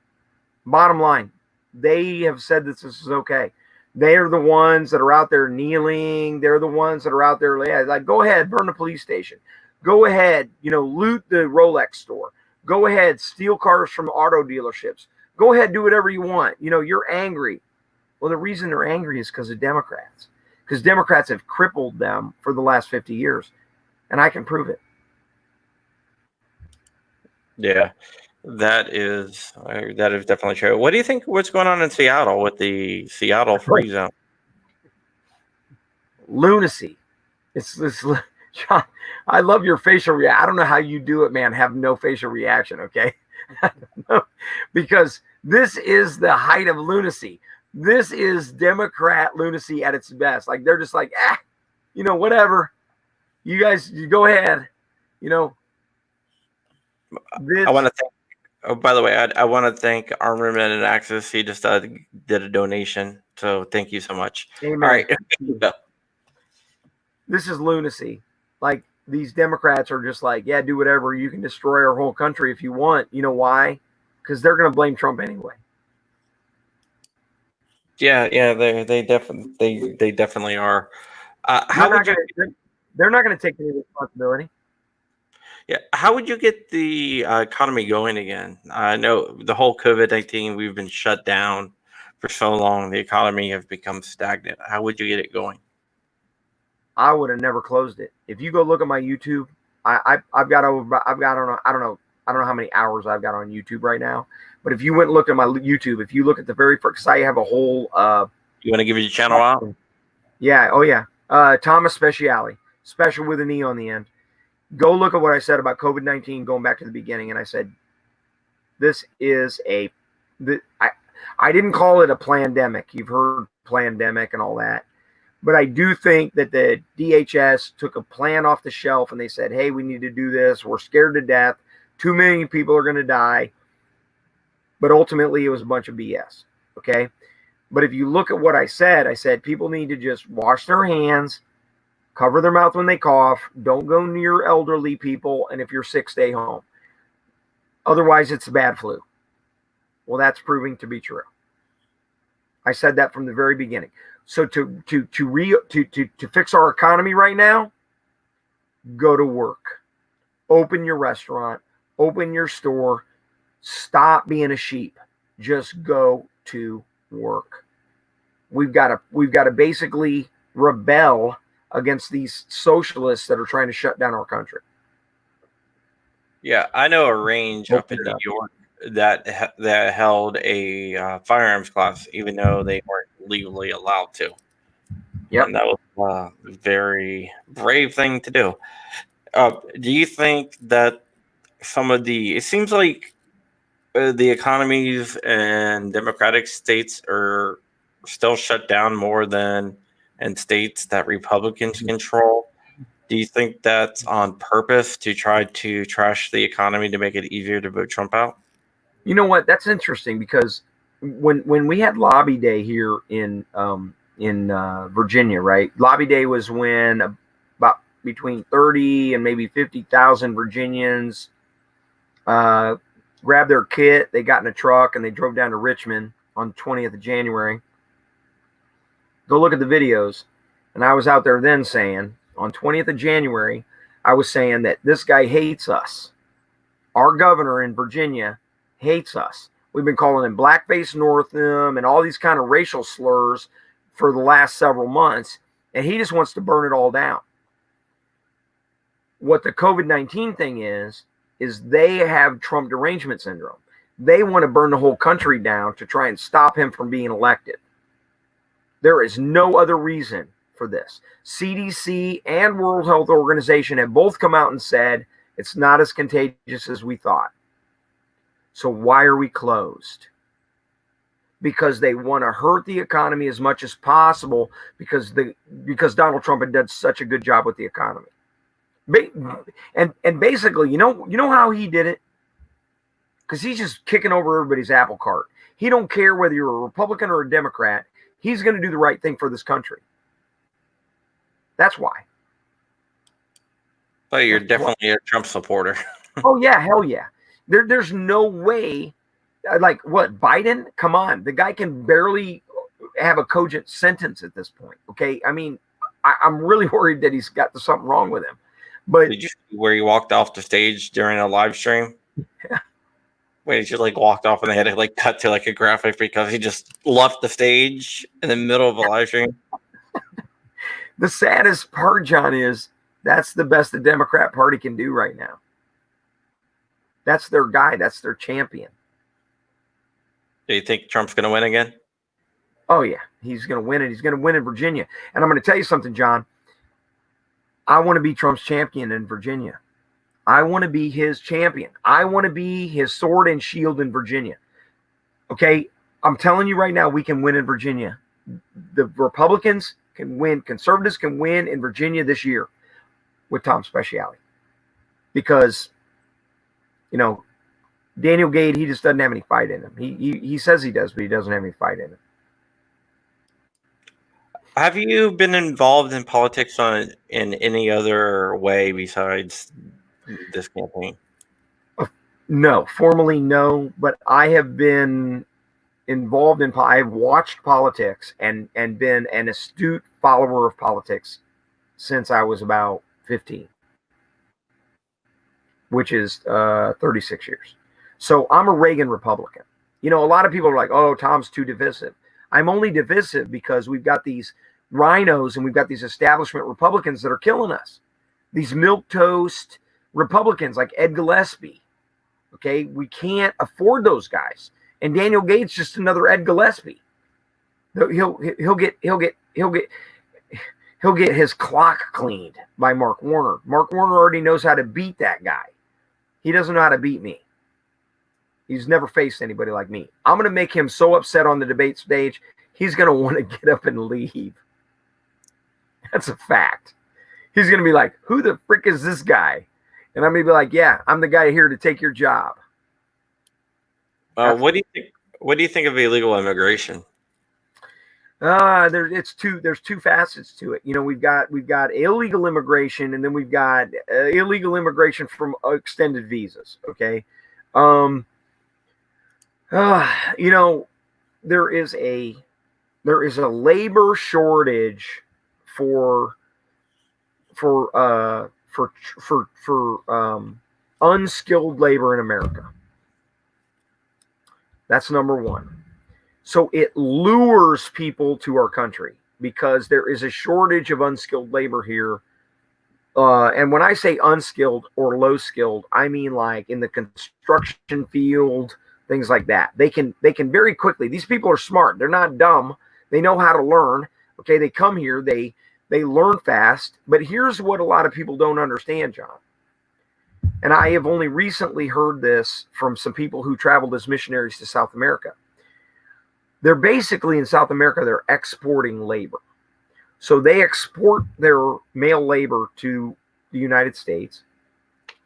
Bottom line, they have said that this is okay. They are the ones that are out there kneeling. They're the ones that are out there like, go ahead, burn the police station. Go ahead, loot the Rolex store. Go ahead, steal cars from auto dealerships. Go ahead, do whatever you want. You're angry. Well, the reason they're angry is because of Democrats. Because Democrats have crippled them for the last 50 years. And I can prove it. Yeah, that is definitely true. What do you think what's going on in Seattle with the Seattle free zone? Lunacy. It's this. John, I love your facial reaction. I don't know how you do it, man. Have no facial reaction, okay? Because this is the height of lunacy. This is Democrat lunacy at its best. Like, they're just like, whatever. You guys, you go ahead. I want to thank. Oh, by the way, I want to thank Armament and Access. He just did a donation, so thank you so much. Amen. All right. This is lunacy. Like, these Democrats are just like, yeah, do whatever. You can destroy our whole country if you want. You know why? Because they're going to blame Trump anyway. Yeah, they definitely are. They're not going to take any responsibility. Yeah, how would you get the economy going again? I know the whole COVID-19, we've been shut down for so long. The economy has become stagnant. How would you get it going? I would have never closed it. If you go look at my YouTube, I don't know how many hours I've got on YouTube right now. But if you went and looked at my YouTube, if you look at the very first, because I have a whole. You want to give your channel out? Yeah. Oh yeah. Thomas Speciale, special with an E on the end. Go look at what I said about COVID-19 going back to the beginning. And I said, this is I didn't call it a plandemic. You've heard plandemic and all that. But I do think that the DHS took a plan off the shelf and they said, hey, we need to do this. We're scared to death. 2 million people are going to die. But ultimately, it was a bunch of BS. Okay. But if you look at what I said people need to just wash their hands, cover their mouth when they cough, don't go near elderly people, and if you're sick, stay home. Otherwise, it's a bad flu. Well, that's proving to be true. I said that from the very beginning. So to fix our economy right now, go to work. Open your restaurant, open your store, stop being a sheep. Just go to work. We've got to basically rebel against these socialists that are trying to shut down our country. Yeah, I know a range up in New York that held a firearms class, even though they weren't legally allowed to. Yeah, and that was a very brave thing to do. Do you think that it seems like the economies in democratic states are still shut down more than in states that Republicans control? Do you think that's on purpose to try to trash the economy to make it easier to vote Trump out? You know what? That's interesting because when we had Lobby Day here in Virginia, right? Lobby Day was when about between 30 and maybe 50,000 Virginians grabbed their kit. They got in a truck and they drove down to Richmond on 20th of January. Go look at the videos. And I was out there then saying, on 20th of January, I was saying that this guy hates us. Our governor in Virginia hates us. We've been calling him Blackface Northam and all these kind of racial slurs for the last several months. And he just wants to burn it all down. What the COVID-19 thing is they have Trump derangement syndrome. They want to burn the whole country down to try and stop him from being elected. There is no other reason for this. CDC and World Health Organization have both come out and said it's not as contagious as we thought. So why are we closed? Because they want to hurt the economy as much as possible because Donald Trump had done such a good job with the economy. And basically, you know how he did it? Because he's just kicking over everybody's apple cart. He don't care whether you're a Republican or a Democrat. He's going to do the right thing for this country. That's why. But you're definitely a Trump supporter. Oh yeah, hell yeah. There's no way. Like what, Biden? Come on, the guy can barely have a cogent sentence at this point. Okay, I mean, I'm really worried that he's got something wrong with him. But did you see where he walked off the stage during a live stream? When he just like walked off and they had to like cut to like a graphic because he just left the stage in the middle of a live stream. the saddest part, John, is that's the best the Democrat Party can do right now. That's their guy. That's their champion. Do you think Trump's going to win again? Oh yeah, he's going to win it. He's going to win in Virginia. And I'm going to tell you something, John. I want to be Trump's champion in Virginia. I want to be his champion. I want to be his sword and shield in Virginia. Okay, I'm telling you right now, we can win in Virginia. The Republicans can win. Conservatives can win in Virginia this year with Tom Speciale. Because, you know, Daniel Gade, he just doesn't have any fight in him. He says he does, but he doesn't have any fight in him. Have you been involved in politics in any other way besides this campaign? No, formally no, but I have been involved in. I've watched politics and been an astute follower of politics since I was about 15, which is 36 years. So I'm a Reagan Republican. You know, a lot of people are like, "Oh, Tom's too divisive." I'm only divisive because we've got these rhinos and we've got these establishment Republicans that are killing us. These milquetoast Republicans like Ed Gillespie. Okay, we can't afford those guys. And Daniel Gates just another Ed Gillespie. He'll get his clock cleaned by Mark Warner. Mark Warner already knows how to beat that guy. He doesn't know how to beat me. He's never faced anybody like me. I'm going to make him so upset on the debate stage, he's going to want to get up and leave. That's a fact. He's going to be like, who the frick is this guy? And I'm going to be like, yeah, I'm the guy here to take your job. What do you think? What do you think of illegal immigration? There's two facets to it. You know, we've got illegal immigration, and then we've got illegal immigration from extended visas. Okay. You know, there is a labor shortage for unskilled labor in America. That's number one. So it lures people to our country because there is a shortage of unskilled labor here. And when I say unskilled or low skilled, I mean like in the construction field, things like that. They can very quickly. These people are smart. They're not dumb. They know how to learn. Okay, they come here. They learn fast. But here's what a lot of people don't understand, John. And I have only recently heard this from some people who traveled as missionaries to South America. They're basically in South America, they're exporting labor. So they export their male labor to the United States.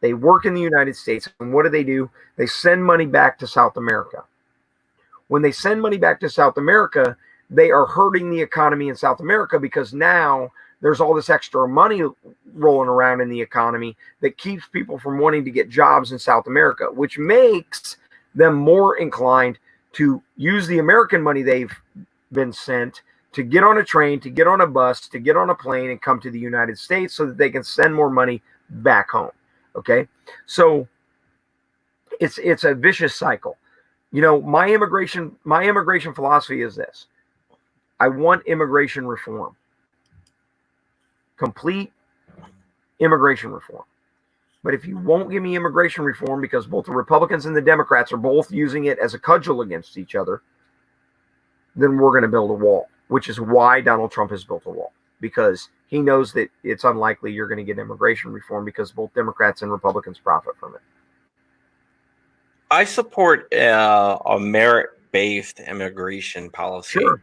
They work in the United States. And what do? They send money back to South America. When they send money back to South America, they are hurting the economy in South America because now there's all this extra money rolling around in the economy that keeps people from wanting to get jobs in South America, which makes them more inclined to use the American money they've been sent to get on a train, to get on a bus, to get on a plane and come to the United States so that they can send more money back home. Okay. So it's a vicious cycle. You know, my immigration philosophy is this. I want immigration reform. Complete immigration reform. But if you won't give me immigration reform because both the Republicans and the Democrats are both using it as a cudgel against each other, then we're going to build a wall, which is why Donald Trump has built a wall, because he knows that it's unlikely you're going to get immigration reform because both Democrats and Republicans profit from it. I support a merit-based immigration policy. Sure.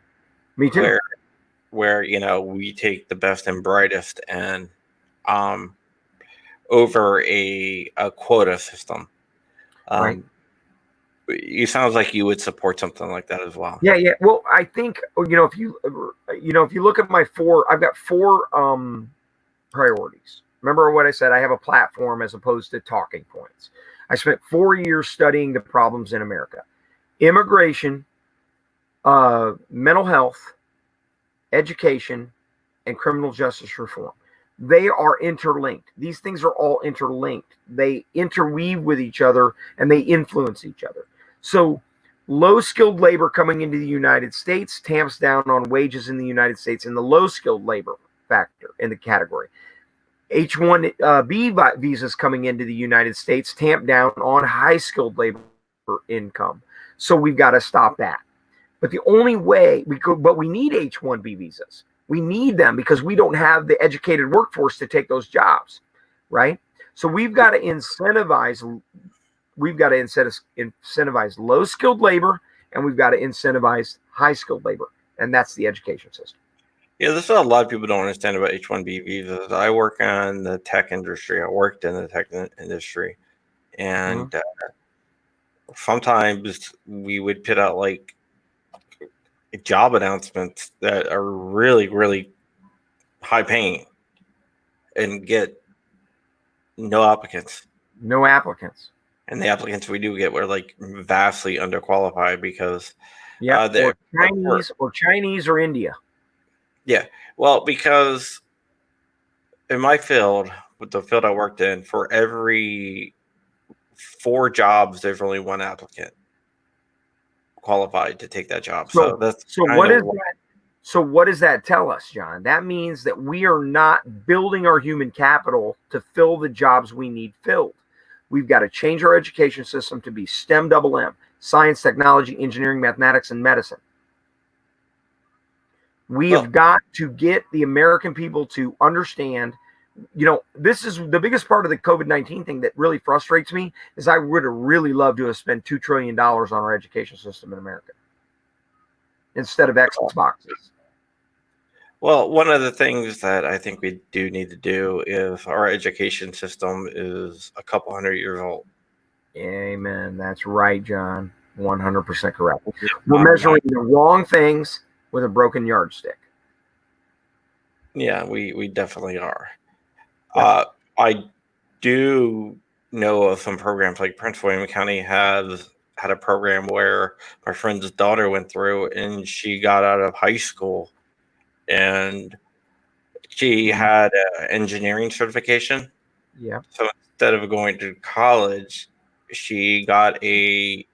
Me too. Where you know, we take the best and brightest and over a quota system. Right. It sounds like you would support something like that as well. Yeah. Well, I think, you know, if you look at my I've got four priorities. Remember what I said? I have a platform as opposed to talking points. I spent 4 years studying the problems in America: immigration, mental health, education, and criminal justice reform. They are interlinked. These things are all interlinked. They interweave with each other and they influence each other. So low skilled labor coming into the United States tamps down on wages in the United States in the low skilled labor factor in the category. H-1B visas coming into the United States tamp down on high skilled labor income. So we've got to stop that. But the only way we need H-1B visas. We need them because we don't have the educated workforce to take those jobs, right? So we've got to incentivize low skilled labor, and we've got to incentivize high skilled labor, and that's the education system. Yeah, this is what a lot of people don't understand about H-1B visas. I work on the tech industry. I worked in the tech industry, and sometimes we would put out like job announcements that are really, really high paying and get no applicants. No applicants. And the applicants we do get were like vastly underqualified because or Chinese or India. Yeah. Well, because in my field, with the field I worked in, for every 4 jobs, there's only 1 applicant qualified to take that job. So what does that tell us, John? That means that we are not building our human capital to fill the jobs we need filled. We've got to change our education system to be STEM double M: science, technology, engineering, mathematics, and medicine. We have got to get the American people to understand. This is the biggest part of the COVID-19 thing that really frustrates me is I would have really loved to have spent $2 trillion on our education system in America instead of Xboxes. Well, one of the things that I think we do need to do is our education system is a couple hundred years old. Amen. That's right, John. 100% correct. We're measuring the wrong things with a broken yardstick. Yeah, we definitely are. I do know of some programs like Prince William County has had a program where my friend's daughter went through and she got out of high school and she had an engineering certification. Yeah. So instead of going to college, she got a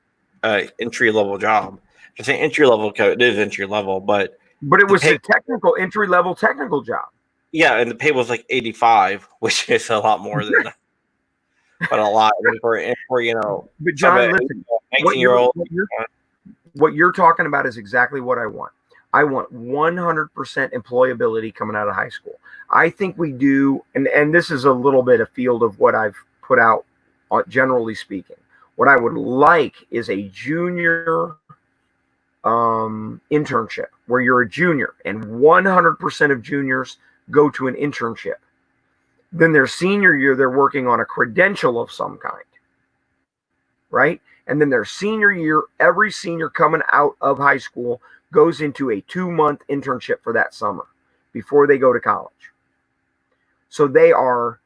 entry-level job. To say entry-level, it is entry-level, but it was a entry-level technical job. Yeah, and the pay was like 85, which is a lot more than but a lot for But John, listen, 19-year-old. What you're talking about is exactly what I want. I want 100% employability coming out of high school. I think we do, and this is a little bit of field of what I've put out, generally speaking. What I would like is a junior internship where you're a junior and 100% of juniors go to an internship. Then their senior year, they're working on a credential of some kind, right? And then their senior year, every senior coming out of high school goes into a 2-month internship for that summer before they go to college. So they are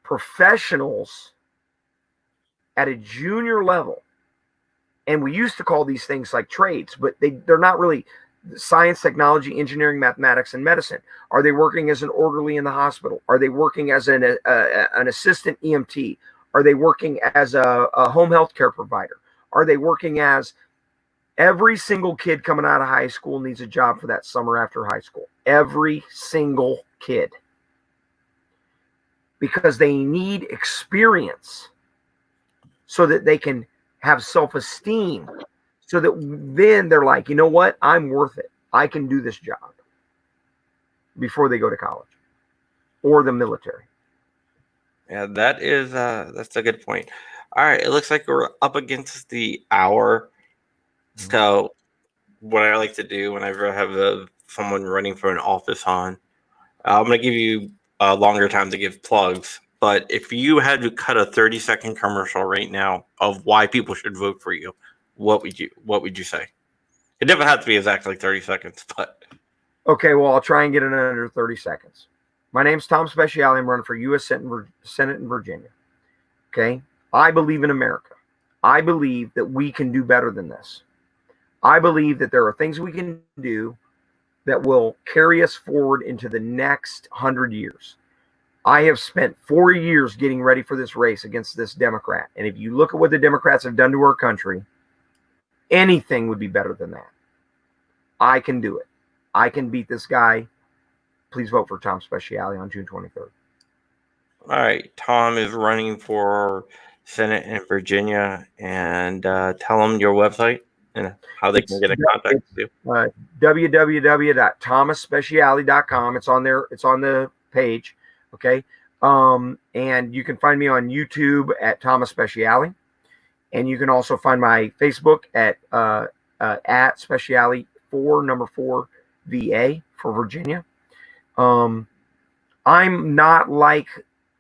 professionals at a junior level. And we used to call these things like trades, but they're not really science, technology, engineering, mathematics, and medicine. Are they working as an orderly in the hospital? Are they working as an assistant EMT? Are they working as a home health care provider? Are they working as every single kid coming out of high school needs a job for that summer after high school? Every single kid. Because they need experience so that they can have self-esteem, so that then they're like, you know what? I'm worth it. I can do this job before they go to college or the military. Yeah, that's a good point. All right, it looks like we're up against the hour. So what I like to do whenever I have someone running for an office I'm going to give you a longer time to give plugs. But if you had to cut a 30-second commercial right now of why people should vote for you, what would you say? It doesn't have to be exactly 30 seconds, but okay, well, I'll try and get it under 30 seconds. My name's Tom Speciale. I'm running for U.S. Senate in Virginia. Okay? I believe in America. I believe that we can do better than this. I believe that there are things we can do that will carry us forward into the next 100 years. I have spent 4 years getting ready for this race against this Democrat. And if you look at what the Democrats have done to our country, anything would be better than that. I can do it. I can beat this guy. Please vote for Tom Speciale on June 23rd. All right. Tom is running for Senate in Virginia, and tell them your website and how they can get in contact with you. www.thomasspeciale.com. It's on there. It's on the page. Okay. And you can find me on YouTube at Thomas Speciale. And you can also find my Facebook at Speciale 4 VA for Virginia. I'm not like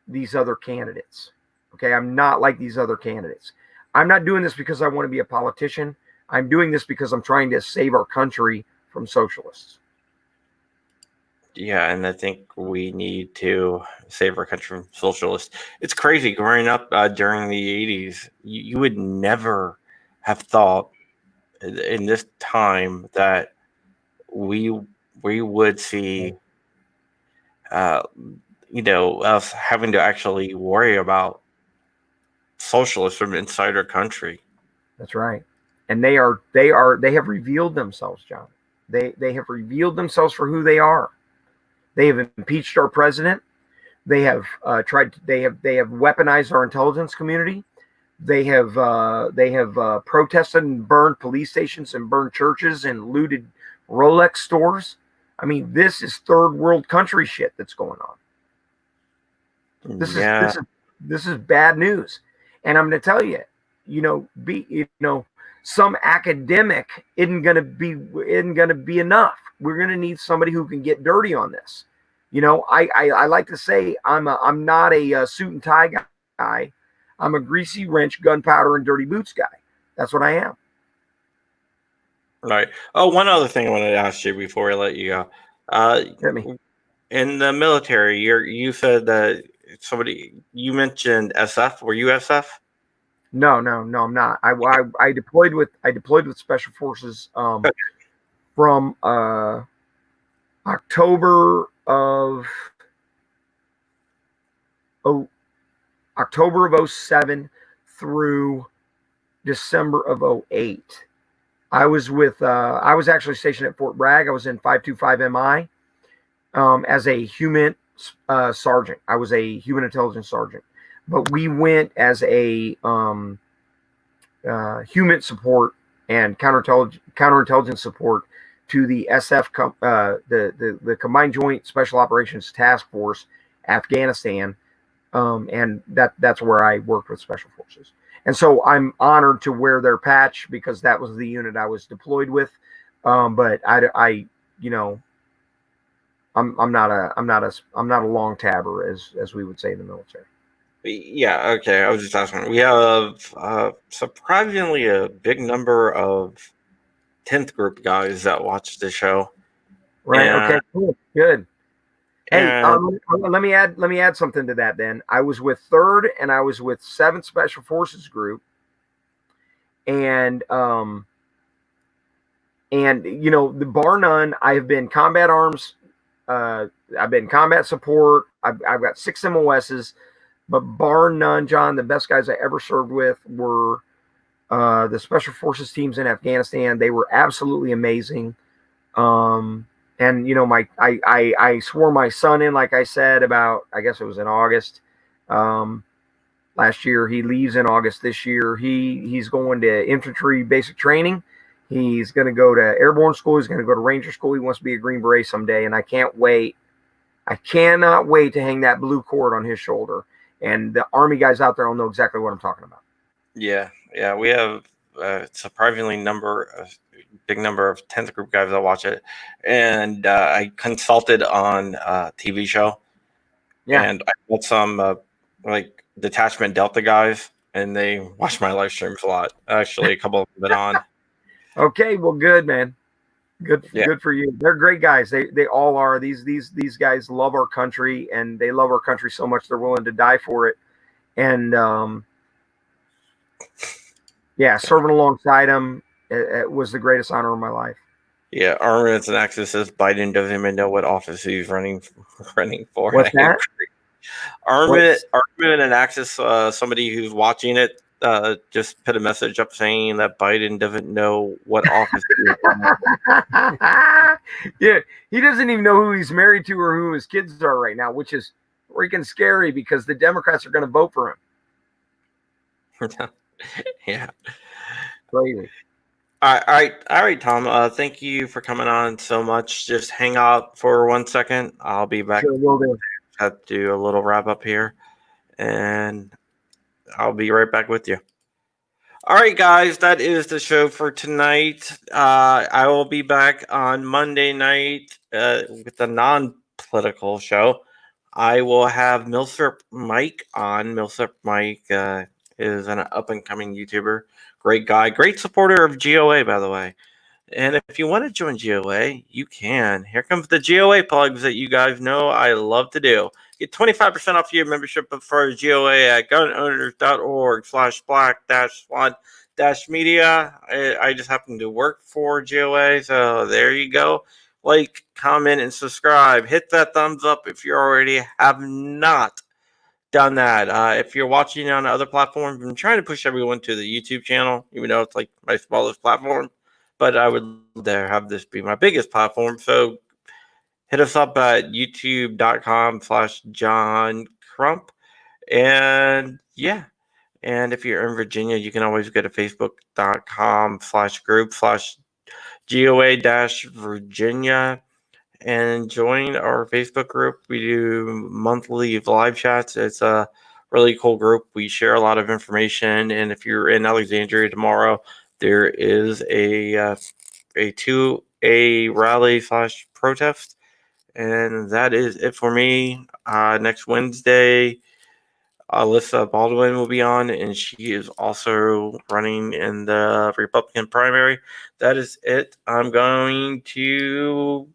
these other candidates. Okay. I'm not like these other candidates. I'm not doing this because I want to be a politician. I'm doing this because I'm trying to save our country from socialists. Yeah, and I think we need to save our country from socialists. It's crazy growing up during the 80s. You would never have thought in this time that we would see, us having to actually worry about socialists from inside our country. That's right. And they have revealed themselves, John. They have revealed themselves for who they are. They have impeached our president. They have they have weaponized our intelligence community. They have protested and burned police stations and burned churches and looted Rolex stores. I mean, this is third world country shit that's going on. This is bad news. And I'm going to tell you, some academic isn't going to be enough. We're going to need somebody who can get dirty on this. I like to say I'm not a suit and tie guy. I'm a greasy wrench, gunpowder, and dirty boots guy. That's what I am. Right. Oh, one other thing I wanted to ask you before I let you go. Hit me. In the military, you said that you mentioned SF. Were you SF? No, I'm not. I deployed with Special Forces from October of 07 through December of 08. I was actually stationed at Fort Bragg. I was in 525 MI as a human sergeant. I was a human intelligence sergeant, but we went as a human support and counterintelligence support to the SF, the Combined Joint Special Operations Task Force, Afghanistan, and that's where I worked with Special Forces. And so I'm honored to wear their patch because that was the unit I was deployed with. But I'm not a long tabber as we would say in the military. Yeah, okay. I was just asking. We have surprisingly a big number of 10th group guys that watch the show. Right. And, okay. Cool. Good. Hey, let me add something to that. Then I was with 3rd and I was with 7th Special Forces Group, and bar none, I have been combat arms. I've been combat support. I've got 6 MOSs, but bar none, John, the best guys I ever served with were the Special Forces teams in Afghanistan. They were absolutely amazing. And I swore my son in, like I said, about, I guess it was in August last year. He leaves in August this year. He's going to infantry basic training. He's going to go to airborne school. He's going to go to Ranger school. He wants to be a Green Beret someday, and I can't wait. I cannot wait to hang that blue cord on his shoulder. And the Army guys out there will know exactly what I'm talking about. Yeah, we have surprisingly big number of 10th group guys that watch it, and I consulted on a TV show, and I met some like Detachment Delta guys, and they watch my live streams a lot. Actually, a couple of them been on. Okay, well, good, man. Good for you. They're great guys. They all are. These guys love our country, and they love our country so much they're willing to die for it. And serving alongside them it was the greatest honor of my life. Yeah, Armaments and Access says Biden doesn't even know what office he's running for. What's that? Armament and Access, somebody who's watching it, just put a message up saying that Biden doesn't know what office he's running for. Yeah, he doesn't even know who he's married to or who his kids are right now, which is freaking scary because the Democrats are going to vote for him. Yeah. Crazy. All right, Tom. Thank you for coming on so much. Just hang out for 1 second. I'll be back. Sure, will do. Have to do a little wrap up here, and I'll be right back with you. All right, guys, that is the show for tonight. I will be back on Monday night with a non-political show. I will have Milsurp Mike on. Milsurp Mike is an up-and-coming YouTuber. Great guy. Great supporter of GOA, by the way. And if you want to join GOA, you can. Here comes the GOA plugs that you guys know I love to do. Get 25% off your membership for GOA at gunowners.org/black-swan-media. I just happen to work for GOA, so there you go. Like, comment, and subscribe. Hit that thumbs up if you already have not done that. If you're watching on other platforms, I'm trying to push everyone to the YouTube channel, even though it's like my smallest platform. But I would have this be my biggest platform. So hit us up at youtube.com/John Crump. And yeah. And if you're in Virginia, you can always go to facebook.com/group/GOA-Virginia and join our Facebook group. We do monthly live chats. It's a really cool group. We share a lot of information. And if you're in Alexandria tomorrow, there is a 2A rally/protest. And that is it for me. Next Wednesday, Alyssa Baldwin will be on, and she is also running in the Republican primary. That is it. I'm going to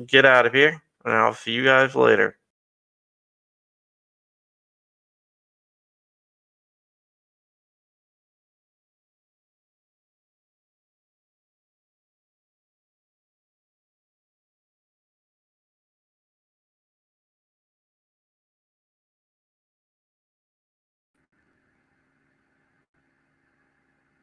get out of here, and I'll see you guys later.